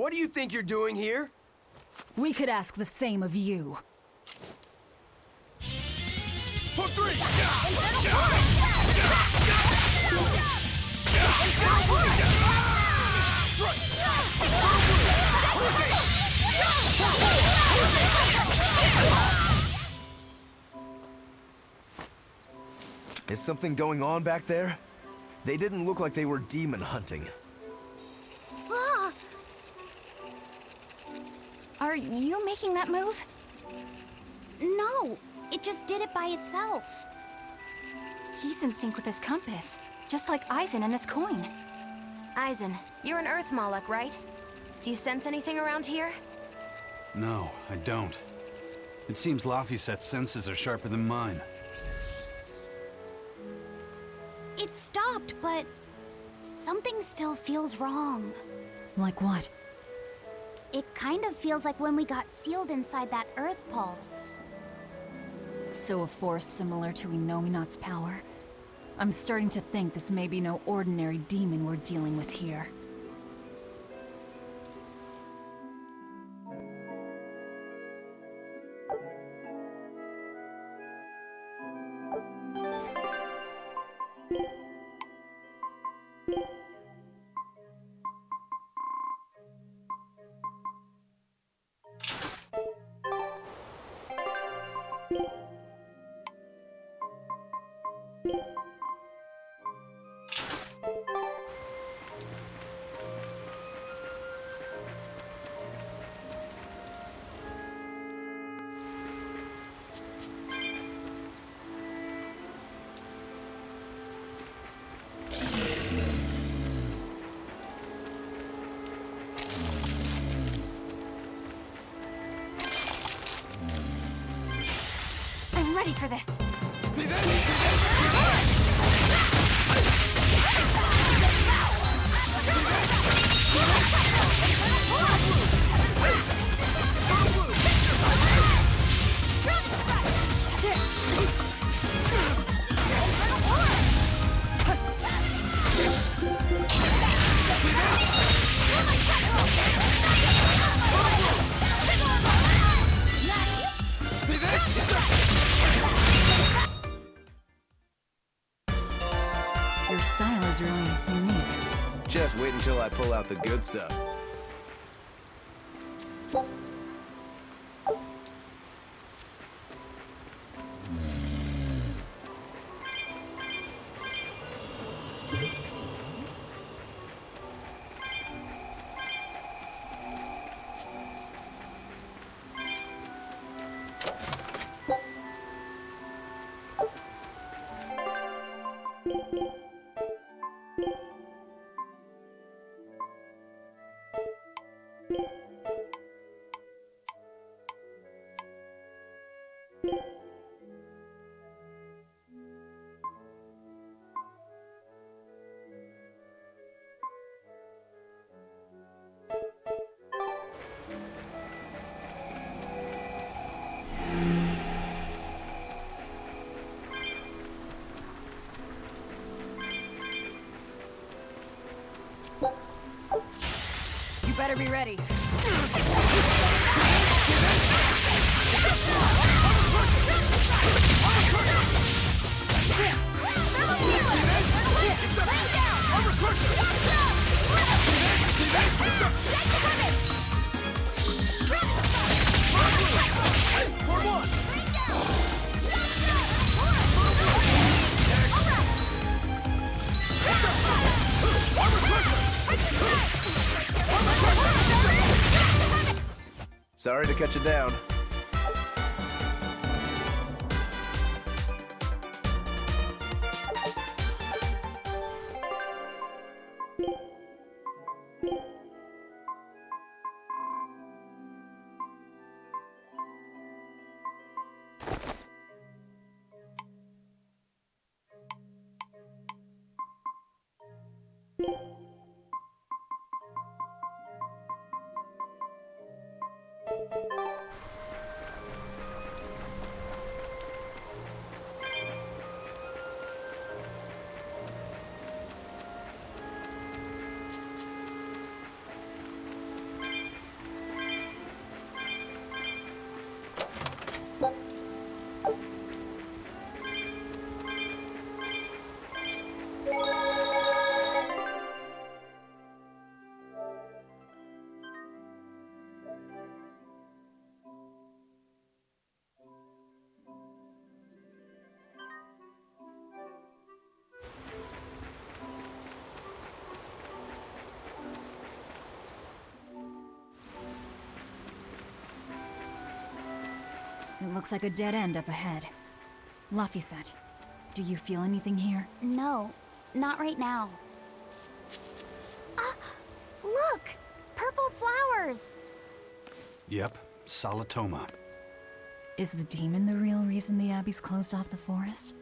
What do you think you're doing here? We could ask the same of you. For three! Is something going on back there? They didn't look like they were demon hunting. Ah! Are you making that move? No, it just did it by itself. He's in sync with his compass, just like Eisen and his coin. Eisen, you're an Earth Moloch, right? Do you sense anything around here? No, I don't. It seems Laphicet's senses are sharper than mine. It stopped, but something still feels wrong. Like what? It kind of feels like when we got sealed inside that Earth Pulse. So a force similar to Inominat's power? I'm starting to think this may be no ordinary demon we're dealing with here. I'm ready for this. Your style is really unique. Just wait until I pull out the good stuff. You better be ready. Sorry to cut you down. It looks like a dead end up ahead. Laphicet, do you feel anything here? No, not right now. Look! Purple flowers! Yep, Solitoma. Is the demon the real reason the Abbey's closed off the forest?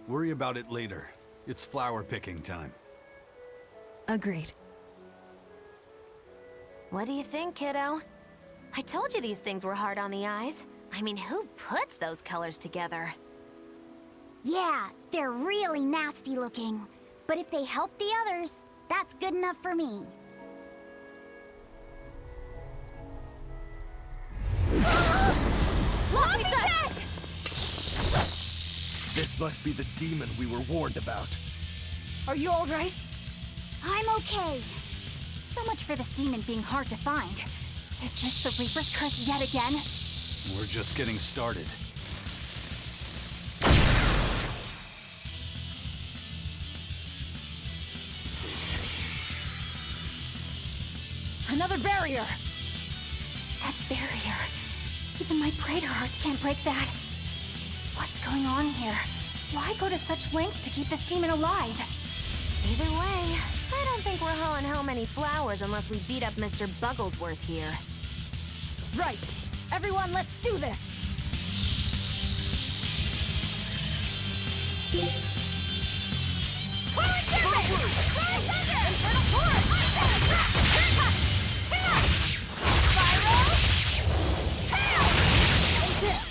Worry about it later. It's flower picking time. Agreed. What do you think, kiddo? I told you these things were hard on the eyes. I mean, who puts those colors together? Yeah, they're really nasty looking. But if they help the others, that's good enough for me. Laphicet! This must be the demon we were warned about. Are you all right? I'm okay. So much for this demon being hard to find. Is this the Reaper's curse yet again? We're just getting started. Another barrier! That barrier. Even my Praetor hearts can't break that. What's going on here? Why go to such lengths to keep this demon alive? Either way, I don't think we're hauling home any flowers unless we beat up Mr. Bugglesworth here. Right! Everyone, let's do this!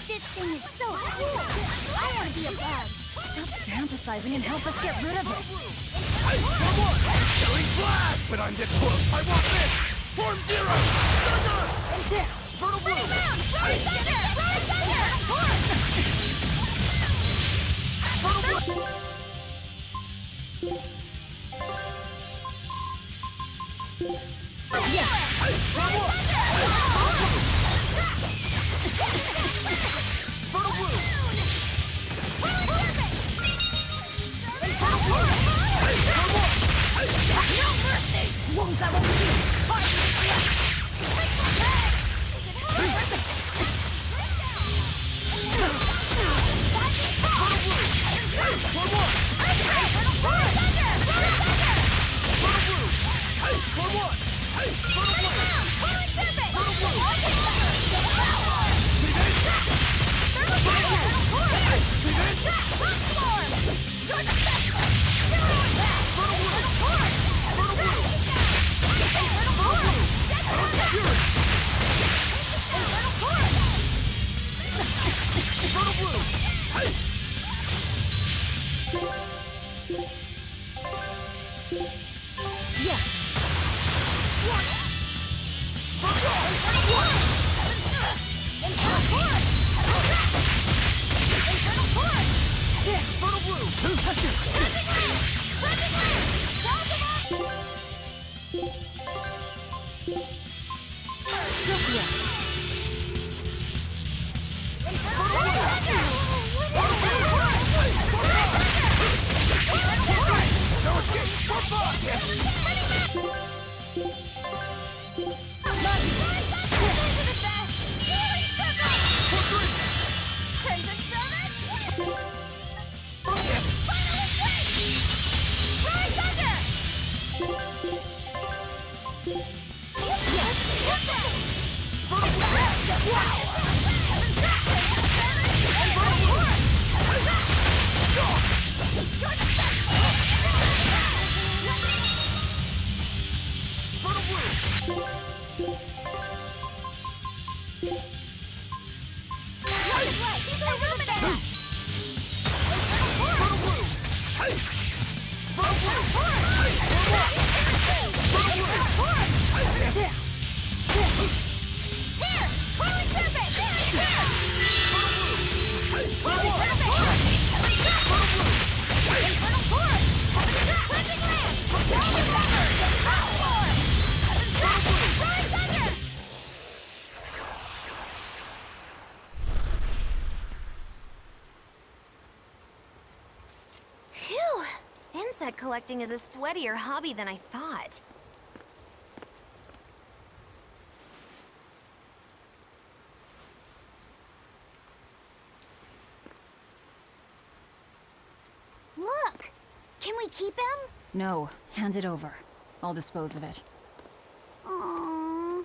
This thing is so cool! I want to be a bug! Stop fantasizing and help us get rid of it! Shelling blast! But I'm this close. I want this! Form zero! Thunder! And down! Fertile blue! Insect collecting is a sweatier hobby than I thought. keep him? No, hand it over. I'll dispose of it. Aww.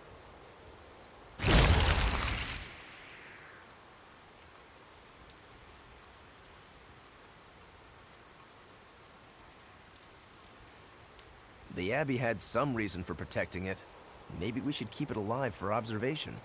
The Abbey had some reason for protecting it. Maybe we should keep it alive for observation.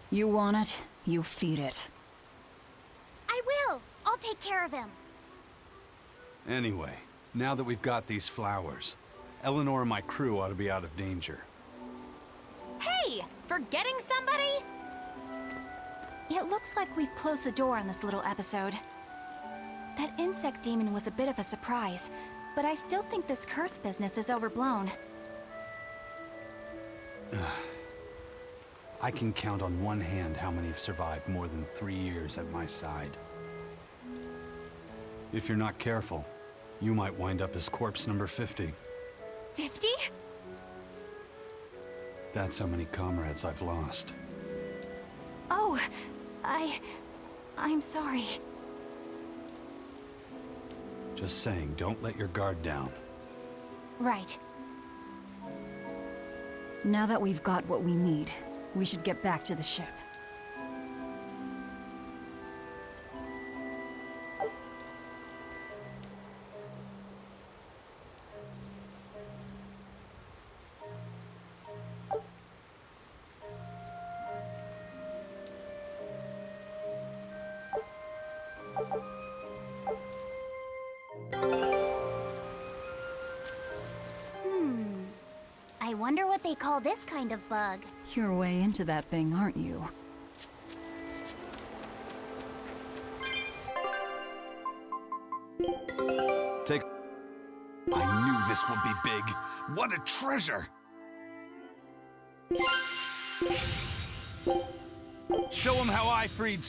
You want it, you feed it. I will. I'll take care of him. Anyway, now that we've got these flowers, Eleanor and my crew ought to be out of danger. Hey! Forgetting somebody? It looks like we've closed the door on this little episode. That insect demon was a bit of a surprise, but I still think this curse business is overblown. I can count on one hand how many have survived more than 3 years at my side. If you're not careful, you might wind up as corpse number 50. 50? That's how many comrades I've lost. Oh, I'm sorry. Just saying, don't let your guard down. Right. Now that we've got what we need, we should get back to the ship. I wonder what they call this kind of bug. You're way into that thing, aren't you? Take... I knew this would be big. What a treasure! Show him how I freed...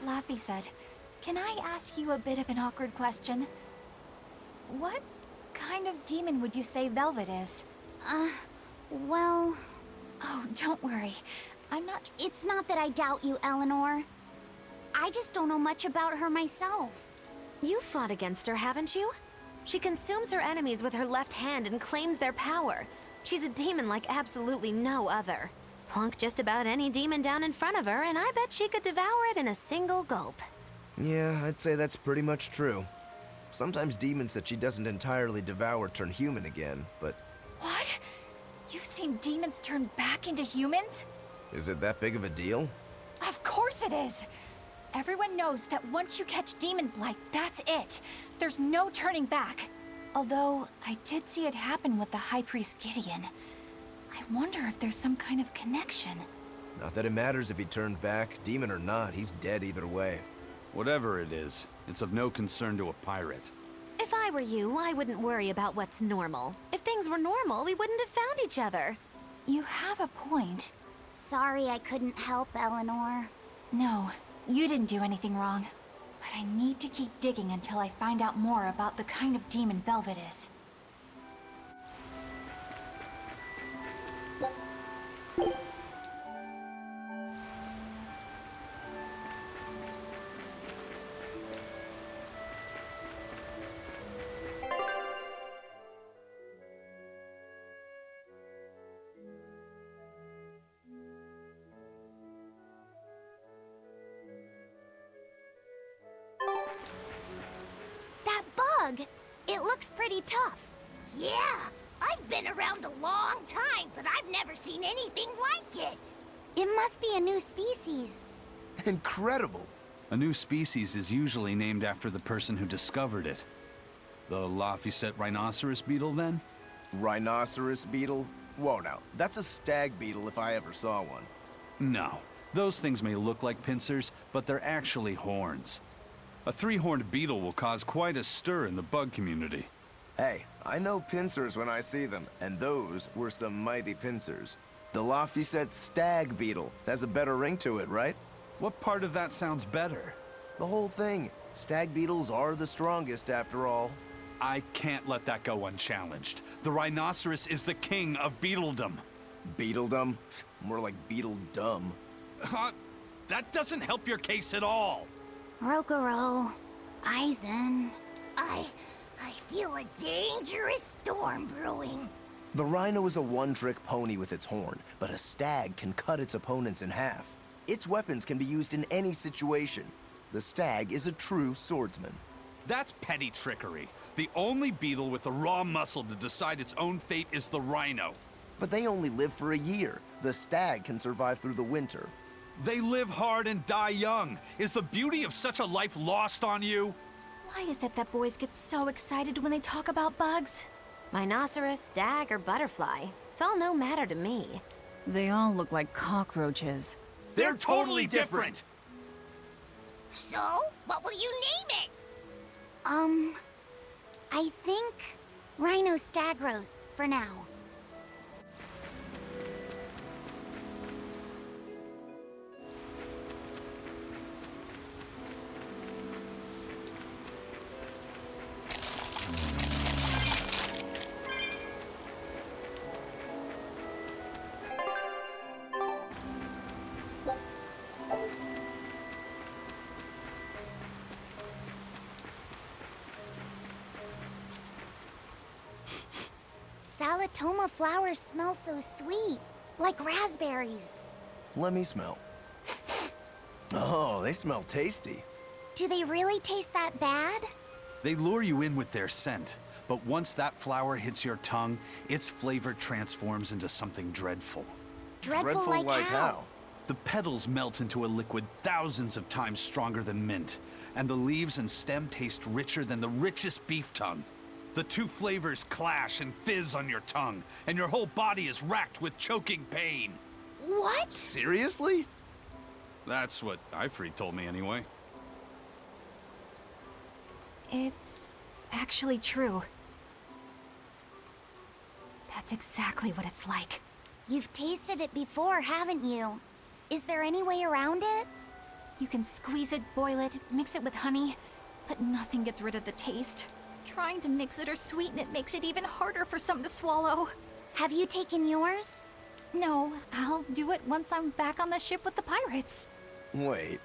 Laffy said, "Can I ask you a bit of an awkward question? What kind of demon would you say Velvet is?" Well... Oh, don't worry. I'm not... It's not that I doubt you, Eleanor. I just don't know much about her myself. You fought against her, haven't you? She consumes her enemies with her left hand and claims their power. She's a demon like absolutely no other. Plunk just about any demon down in front of her, and I bet she could devour it in a single gulp. Yeah, I'd say that's pretty much true. Sometimes demons that she doesn't entirely devour turn human again, but... What? You've seen demons turn back into humans? Is it that big of a deal? Of course it is! Everyone knows that once you catch demon blight, that's it. There's no turning back. Although, I did see it happen with the High Priest Gideon. I wonder if there's some kind of connection. Not that it matters if he turned back, demon or not, he's dead either way. Whatever it is, it's of no concern to a pirate. If I were you, I wouldn't worry about what's normal. If things were normal, we wouldn't have found each other. You have a point. Sorry I couldn't help, Eleanor. No, you didn't do anything wrong. But I need to keep digging until I find out more about the kind of demon Velvet is. That bug! It looks pretty tough. Yeah, I've been around a long time, but I've never seen anything like it. It must be a new species. Incredible! A new species is usually named after the person who discovered it. The Laphicet Rhinoceros Beetle, then? Rhinoceros Beetle? Whoa now, that's a stag beetle if I ever saw one. No. Those things may look like pincers, but they're actually horns. A three-horned beetle will cause quite a stir in the bug community. Hey, I know pincers when I see them, and those were some mighty pincers. The Laphicet stag beetle has a better ring to it, right? What part of that sounds better? The whole thing. Stag beetles are the strongest, after all. I can't let that go unchallenged. The rhinoceros is the king of beetledom. Beetledom? More like beetle-dumb. That doesn't help your case at all. Rokuro, Aizen. I feel a dangerous storm brewing. The rhino is a one-trick pony with its horn, but a stag can cut its opponents in half. Its weapons can be used in any situation. The stag is a true swordsman. That's petty trickery. The only beetle with the raw muscle to decide its own fate is the rhino. But they only live for a year. The stag can survive through the winter. They live hard and die young. Is the beauty of such a life lost on you? Why is it that boys get so excited when they talk about bugs? Rhinoceros, stag, or butterfly. It's all no matter to me. They all look like cockroaches. They're totally different! So, what will you name it? I think Rhinostagros for now. Solitoma flowers smell so sweet, like raspberries. Let me smell. Oh, they smell tasty. Do they really taste that bad? They lure you in with their scent, but once that flower hits your tongue, its flavor transforms into something dreadful. Dreadful like how? The petals melt into a liquid thousands of times stronger than mint, and the leaves and stem taste richer than the richest beef tongue. The two flavors clash and fizz on your tongue, and your whole body is racked with choking pain. What? Seriously? That's what Ifrit told me anyway. It's actually true. That's exactly what it's like. You've tasted it before, haven't you? Is there any way around it? You can squeeze it, boil it, mix it with honey, but nothing gets rid of the taste. Trying to mix it or sweeten it makes it even harder for some to swallow. Have you taken yours? No, I'll do it once I'm back on the ship with the pirates. Wait,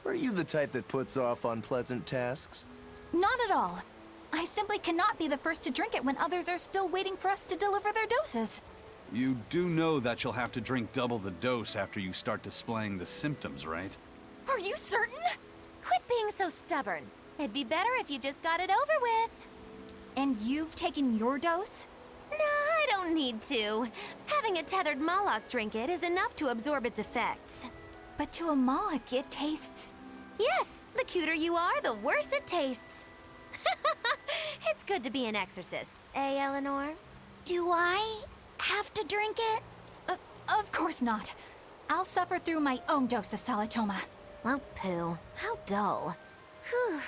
are you the type that puts off unpleasant tasks? Not at all. I simply cannot be the first to drink it when others are still waiting for us to deliver their doses. You do know that you'll have to drink double the dose after you start displaying the symptoms, right? Are you certain? Quit being so stubborn. It'd be better if you just got it over with. And you've taken your dose? No, I don't need to. Having a tethered Moloch drink it is enough to absorb its effects. But to a Moloch, it tastes... Yes, the cuter you are, the worse it tastes. It's good to be an exorcist, eh, Eleanor? Do I have to drink it? Of course not. I'll suffer through my own dose of Solitoma. Well, pooh. How dull. Whew.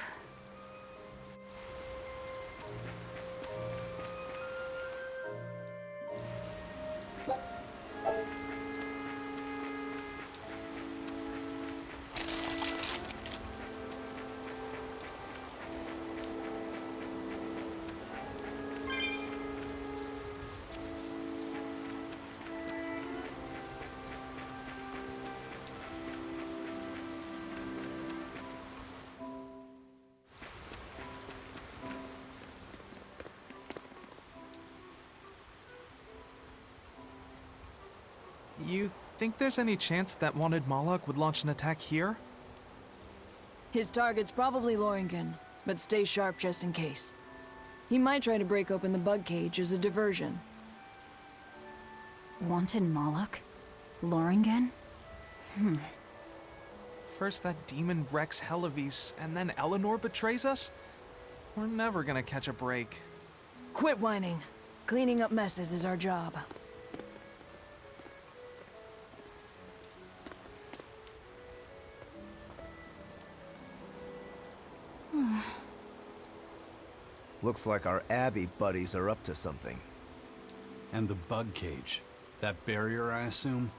You think there's any chance that wanted Moloch would launch an attack here? His target's probably Loringen, but stay sharp just in case. He might try to break open the bug cage as a diversion. Wanted Moloch? Loringen? First that demon Rex Helavis, and then Eleanor betrays us? We're never gonna catch a break. Quit whining. Cleaning up messes is our job. Looks like our Abbey buddies are up to something. And the bug cage. That barrier, I assume?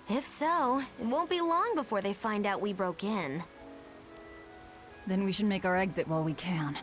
If so, it won't be long before they find out we broke in. Then we should make our exit while we can.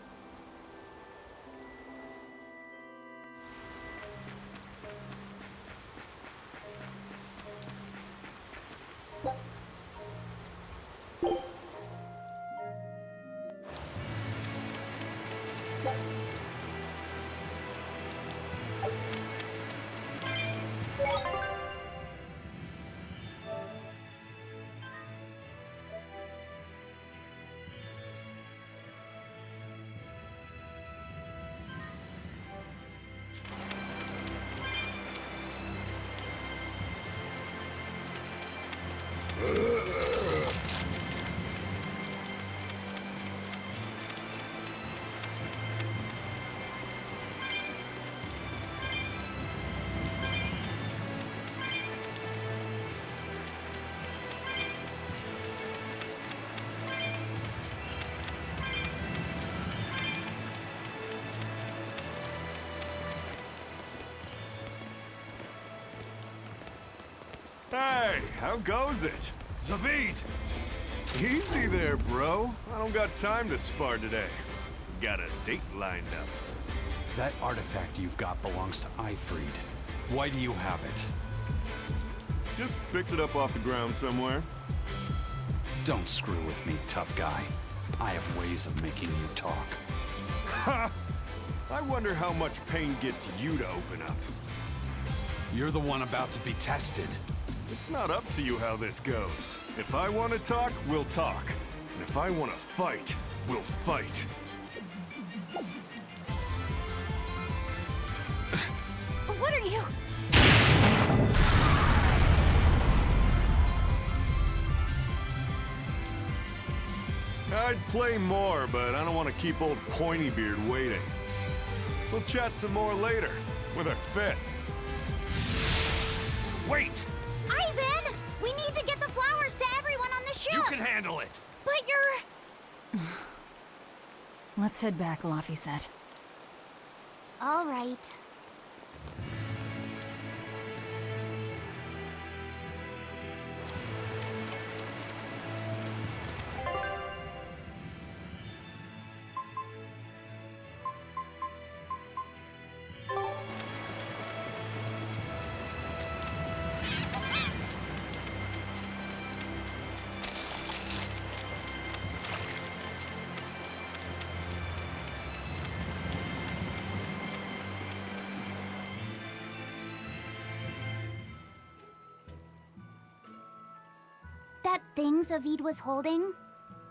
Hey, how goes it? Zavid! Easy there, bro. I don't got time to spar today. Got a date lined up. That artifact you've got belongs to Ifried. Why do you have it? Just picked it up off the ground somewhere. Don't screw with me, tough guy. I have ways of making you talk. Ha! I wonder how much pain gets you to open up. You're the one about to be tested. It's not up to you how this goes. If I want to talk, we'll talk. And if I want to fight, we'll fight. What are you? I'd play more, but I don't want to keep old Pointybeard waiting. We'll chat some more later, with our fists. Wait! Aizen! We need to get the flowers to everyone on the ship! You can handle it! But you're... Let's head back, Laffy said. All right. That thing Zavid was holding?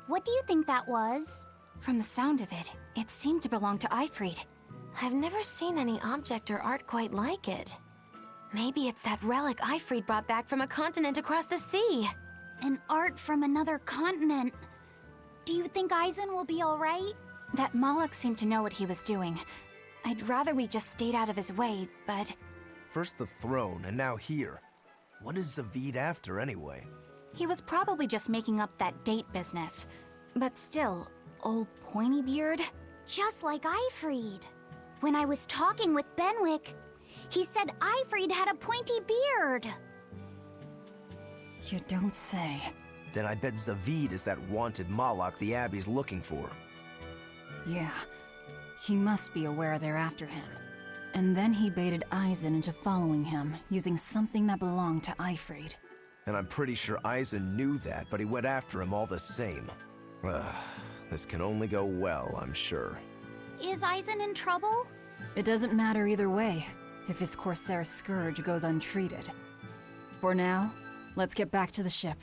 What do you think that was? From the sound of it, it seemed to belong to Ifried. I've never seen any object or art quite like it. Maybe it's that relic Ifried brought back from a continent across the sea. An art from another continent. Do you think Aizen will be all right? That Moloch seemed to know what he was doing. I'd rather we just stayed out of his way, but... First the throne, and now here. What is Zavid after, anyway? He was probably just making up that date business. But still, old Pointybeard? Just like Ifried. When I was talking with Benwick, he said Ifried had a pointy beard. You don't say. Then I bet Zavid is that wanted Moloch the Abbey's looking for. Yeah. He must be aware they're after him. And then he baited Aizen into following him, using something that belonged to Ifried. And I'm pretty sure Aizen knew that, but he went after him all the same. Ugh, this can only go well, I'm sure. Is Aizen in trouble? It doesn't matter either way, if his Corsair scourge goes untreated. For now, let's get back to the ship.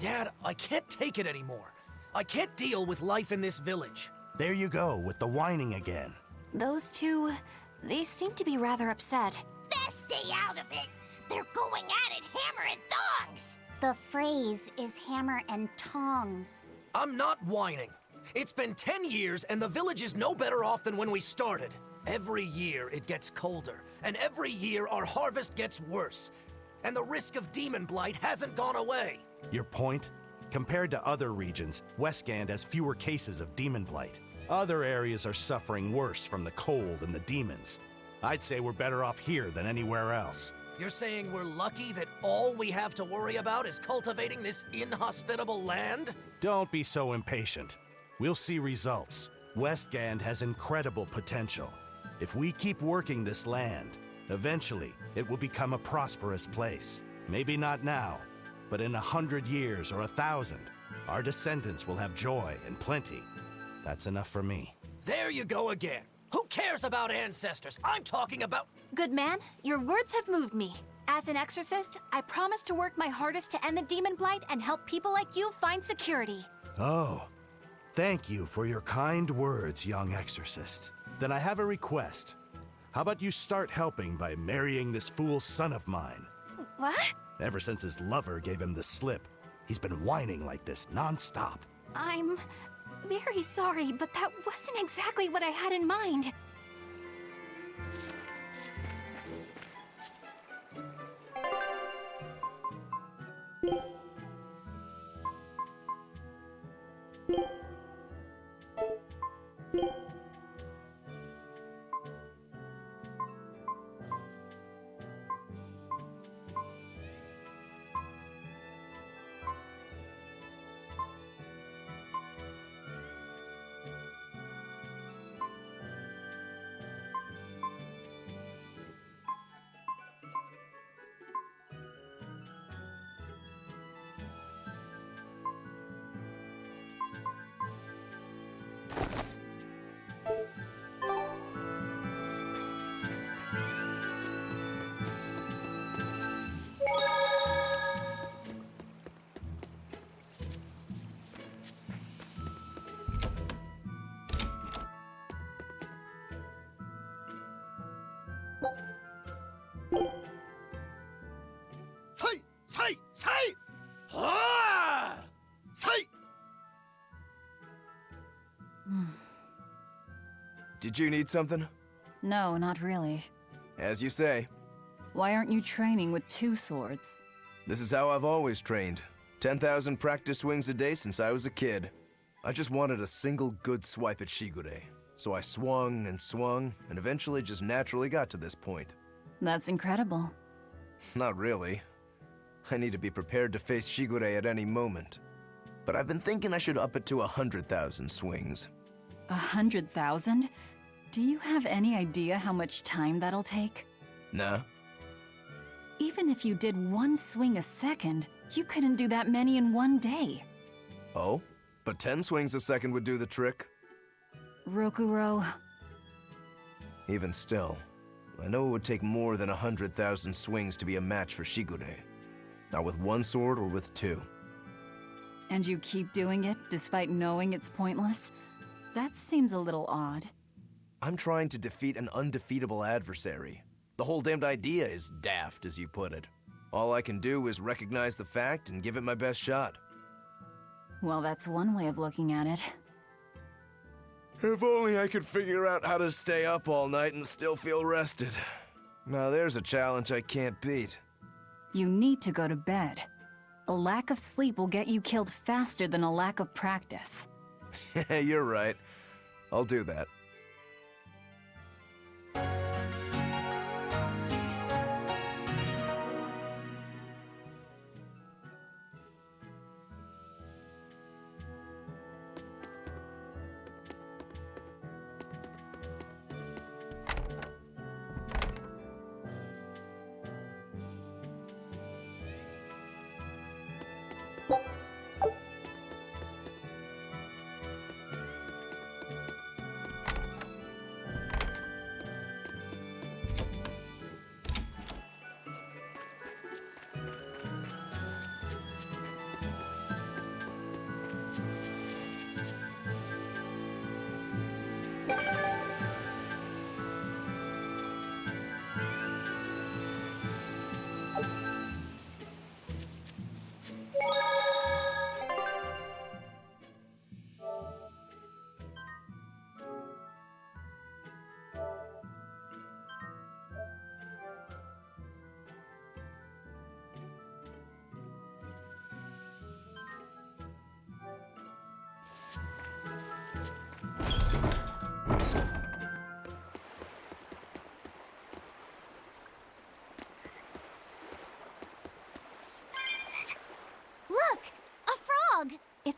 Dad, I can't take it anymore. I can't deal with life in this village. There you go, with the whining again. Those two, they seem to be rather upset. Best stay out of it. They're going at it hammer and tongs. The phrase is hammer and tongs. I'm not whining. It's been 10 years and the village is no better off than when we started. Every year it gets colder, and every year our harvest gets worse. And the risk of demon blight hasn't gone away. Your point? Compared to other regions, Westgand has fewer cases of demon blight. Other areas are suffering worse from the cold and the demons. I'd say we're better off here than anywhere else. You're saying we're lucky that all we have to worry about is cultivating this inhospitable land? Don't be so impatient. We'll see results. Westgand has incredible potential. If we keep working this land, eventually it will become a prosperous place. Maybe not now, but in 100 years or 1,000, our descendants will have joy and plenty. That's enough for me. There you go again. Who cares about ancestors? I'm talking about... Good man, your words have moved me. As an exorcist, I promise to work my hardest to end the demon blight and help people like you find security. Oh, thank you for your kind words, young exorcist. Then I have a request. How about you start helping by marrying this fool's son of mine? What? Ever since his lover gave him the slip, he's been whining like this nonstop. I'm very sorry, but that wasn't exactly what I had in mind. Say! Ah! Say! Did you need something? No, not really. As you say. Why aren't you training with 2 swords? This is how I've always trained. 10,000 practice swings a day since I was a kid. I just wanted a single good swipe at Shigure. So I swung, and eventually just naturally got to this point. That's incredible. Not really. I need to be prepared to face Shigure at any moment. But I've been thinking I should up it to 100,000 swings. 100,000? Do you have any idea how much time that'll take? Nah. Even if you did 1 swing a second, you couldn't do that many in 1 day. Oh? But 10 swings a second would do the trick. Rokuro. Even still, I know it would take more than 100,000 swings to be a match for Shigure. Not with 1 sword or with 2. And you keep doing it despite knowing it's pointless? That seems a little odd. I'm trying to defeat an undefeatable adversary. The whole damned idea is daft, as you put it. All I can do is recognize the fact and give it my best shot. Well, that's one way of looking at it. If only I could figure out how to stay up all night and still feel rested. Now there's a challenge I can't beat. You need to go to bed. A lack of sleep will get you killed faster than a lack of practice. You're right. I'll do that.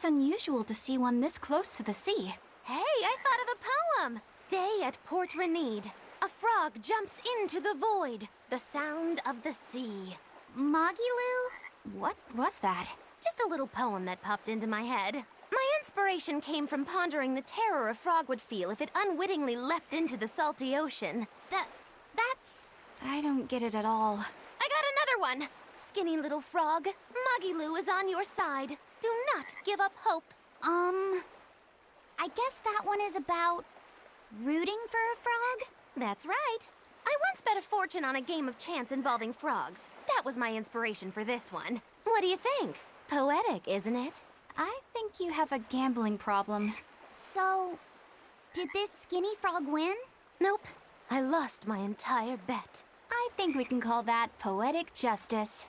It's unusual to see one this close to the sea. Hey, I thought of a poem! Day at Port Renede. A frog jumps into the void. The sound of the sea. Moggy-Loo? What was that? Just a little poem that popped into my head. My inspiration came from pondering the terror a frog would feel if it unwittingly leapt into the salty ocean. That's... I don't get it at all. I got another one! Skinny little frog, Moggy-Loo is on your side. Do not give up hope. I guess that one is about rooting for a frog? That's right. I once bet a fortune on a game of chance involving frogs. That was my inspiration for this one. What do you think? Poetic, isn't it? I think you have a gambling problem. So, did this skinny frog win? Nope. I lost my entire bet. I think we can call that poetic justice.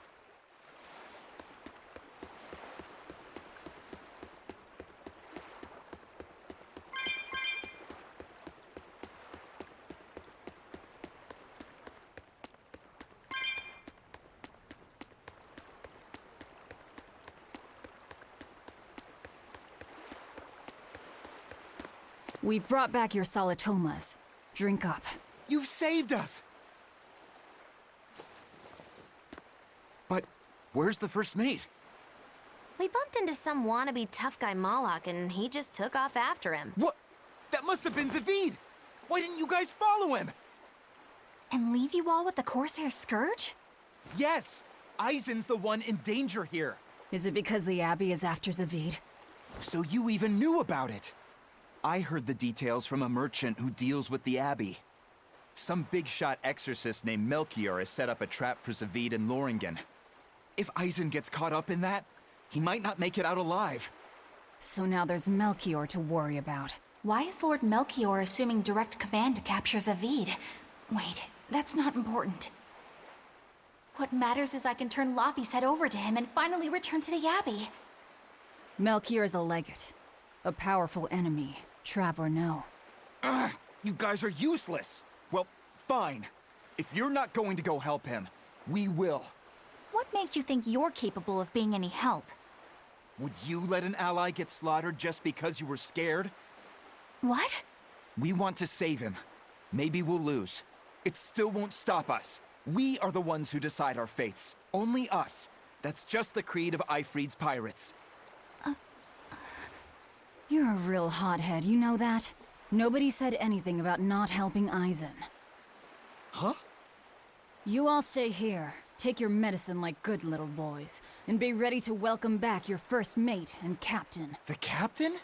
We've brought back your Solitomas. Drink up. You've saved us! But where's the first mate? We bumped into some wannabe tough guy Moloch, and he just took off after him. What? That must have been Zavid! Why didn't you guys follow him? And leave you all with the Corsair Scourge? Yes! Eisen's the one in danger here. Is it because the Abbey is after Zavid? So you even knew about it? I heard the details from a merchant who deals with the Abbey. Some big-shot exorcist named Melchior has set up a trap for Zavid and Loringen. If Eisen gets caught up in that, he might not make it out alive. So now there's Melchior to worry about. Why is Lord Melchior assuming direct command to capture Zavid? Wait, that's not important. What matters is I can turn Laffy's head over to him and finally return to the Abbey. Melchior is a legate. A powerful enemy, trap or no. Ugh, you guys are useless! Well, fine. If you're not going to go help him, we will. What makes you think you're capable of being any help? Would you let an ally get slaughtered just because you were scared? What? We want to save him. Maybe we'll lose. It still won't stop us. We are the ones who decide our fates. Only us. That's just the creed of Eifried's pirates. You're a real hothead, you know that? Nobody said anything about not helping Eisen. Huh? You all stay here, take your medicine like good little boys, and be ready to welcome back your first mate and captain. The captain?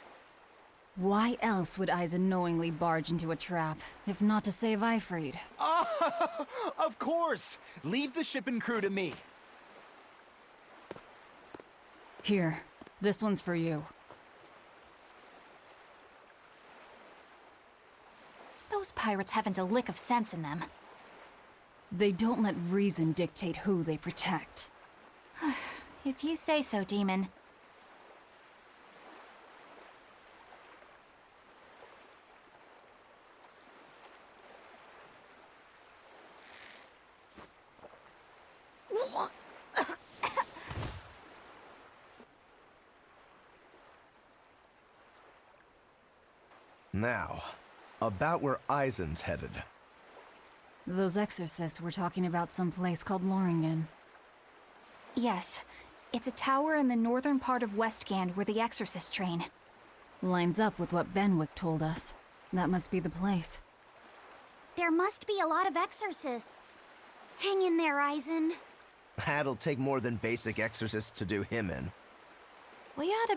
Why else would Eisen knowingly barge into a trap, if not to save Eifried? Of course! Leave the ship and crew to me. Here, this one's for you. Those pirates haven't a lick of sense in them. They don't let reason dictate who they protect. If you say so, Demon. Now, about where Eisen's headed. Those exorcists were talking about some place called Loringen. Yes, it's a tower in the northern part of Westgand where the exorcists train. Lines up with what Benwick told us. That must be the place. There must be a lot of exorcists. Hang in there, Eisen. That'll take more than basic exorcists to do him in. We ought to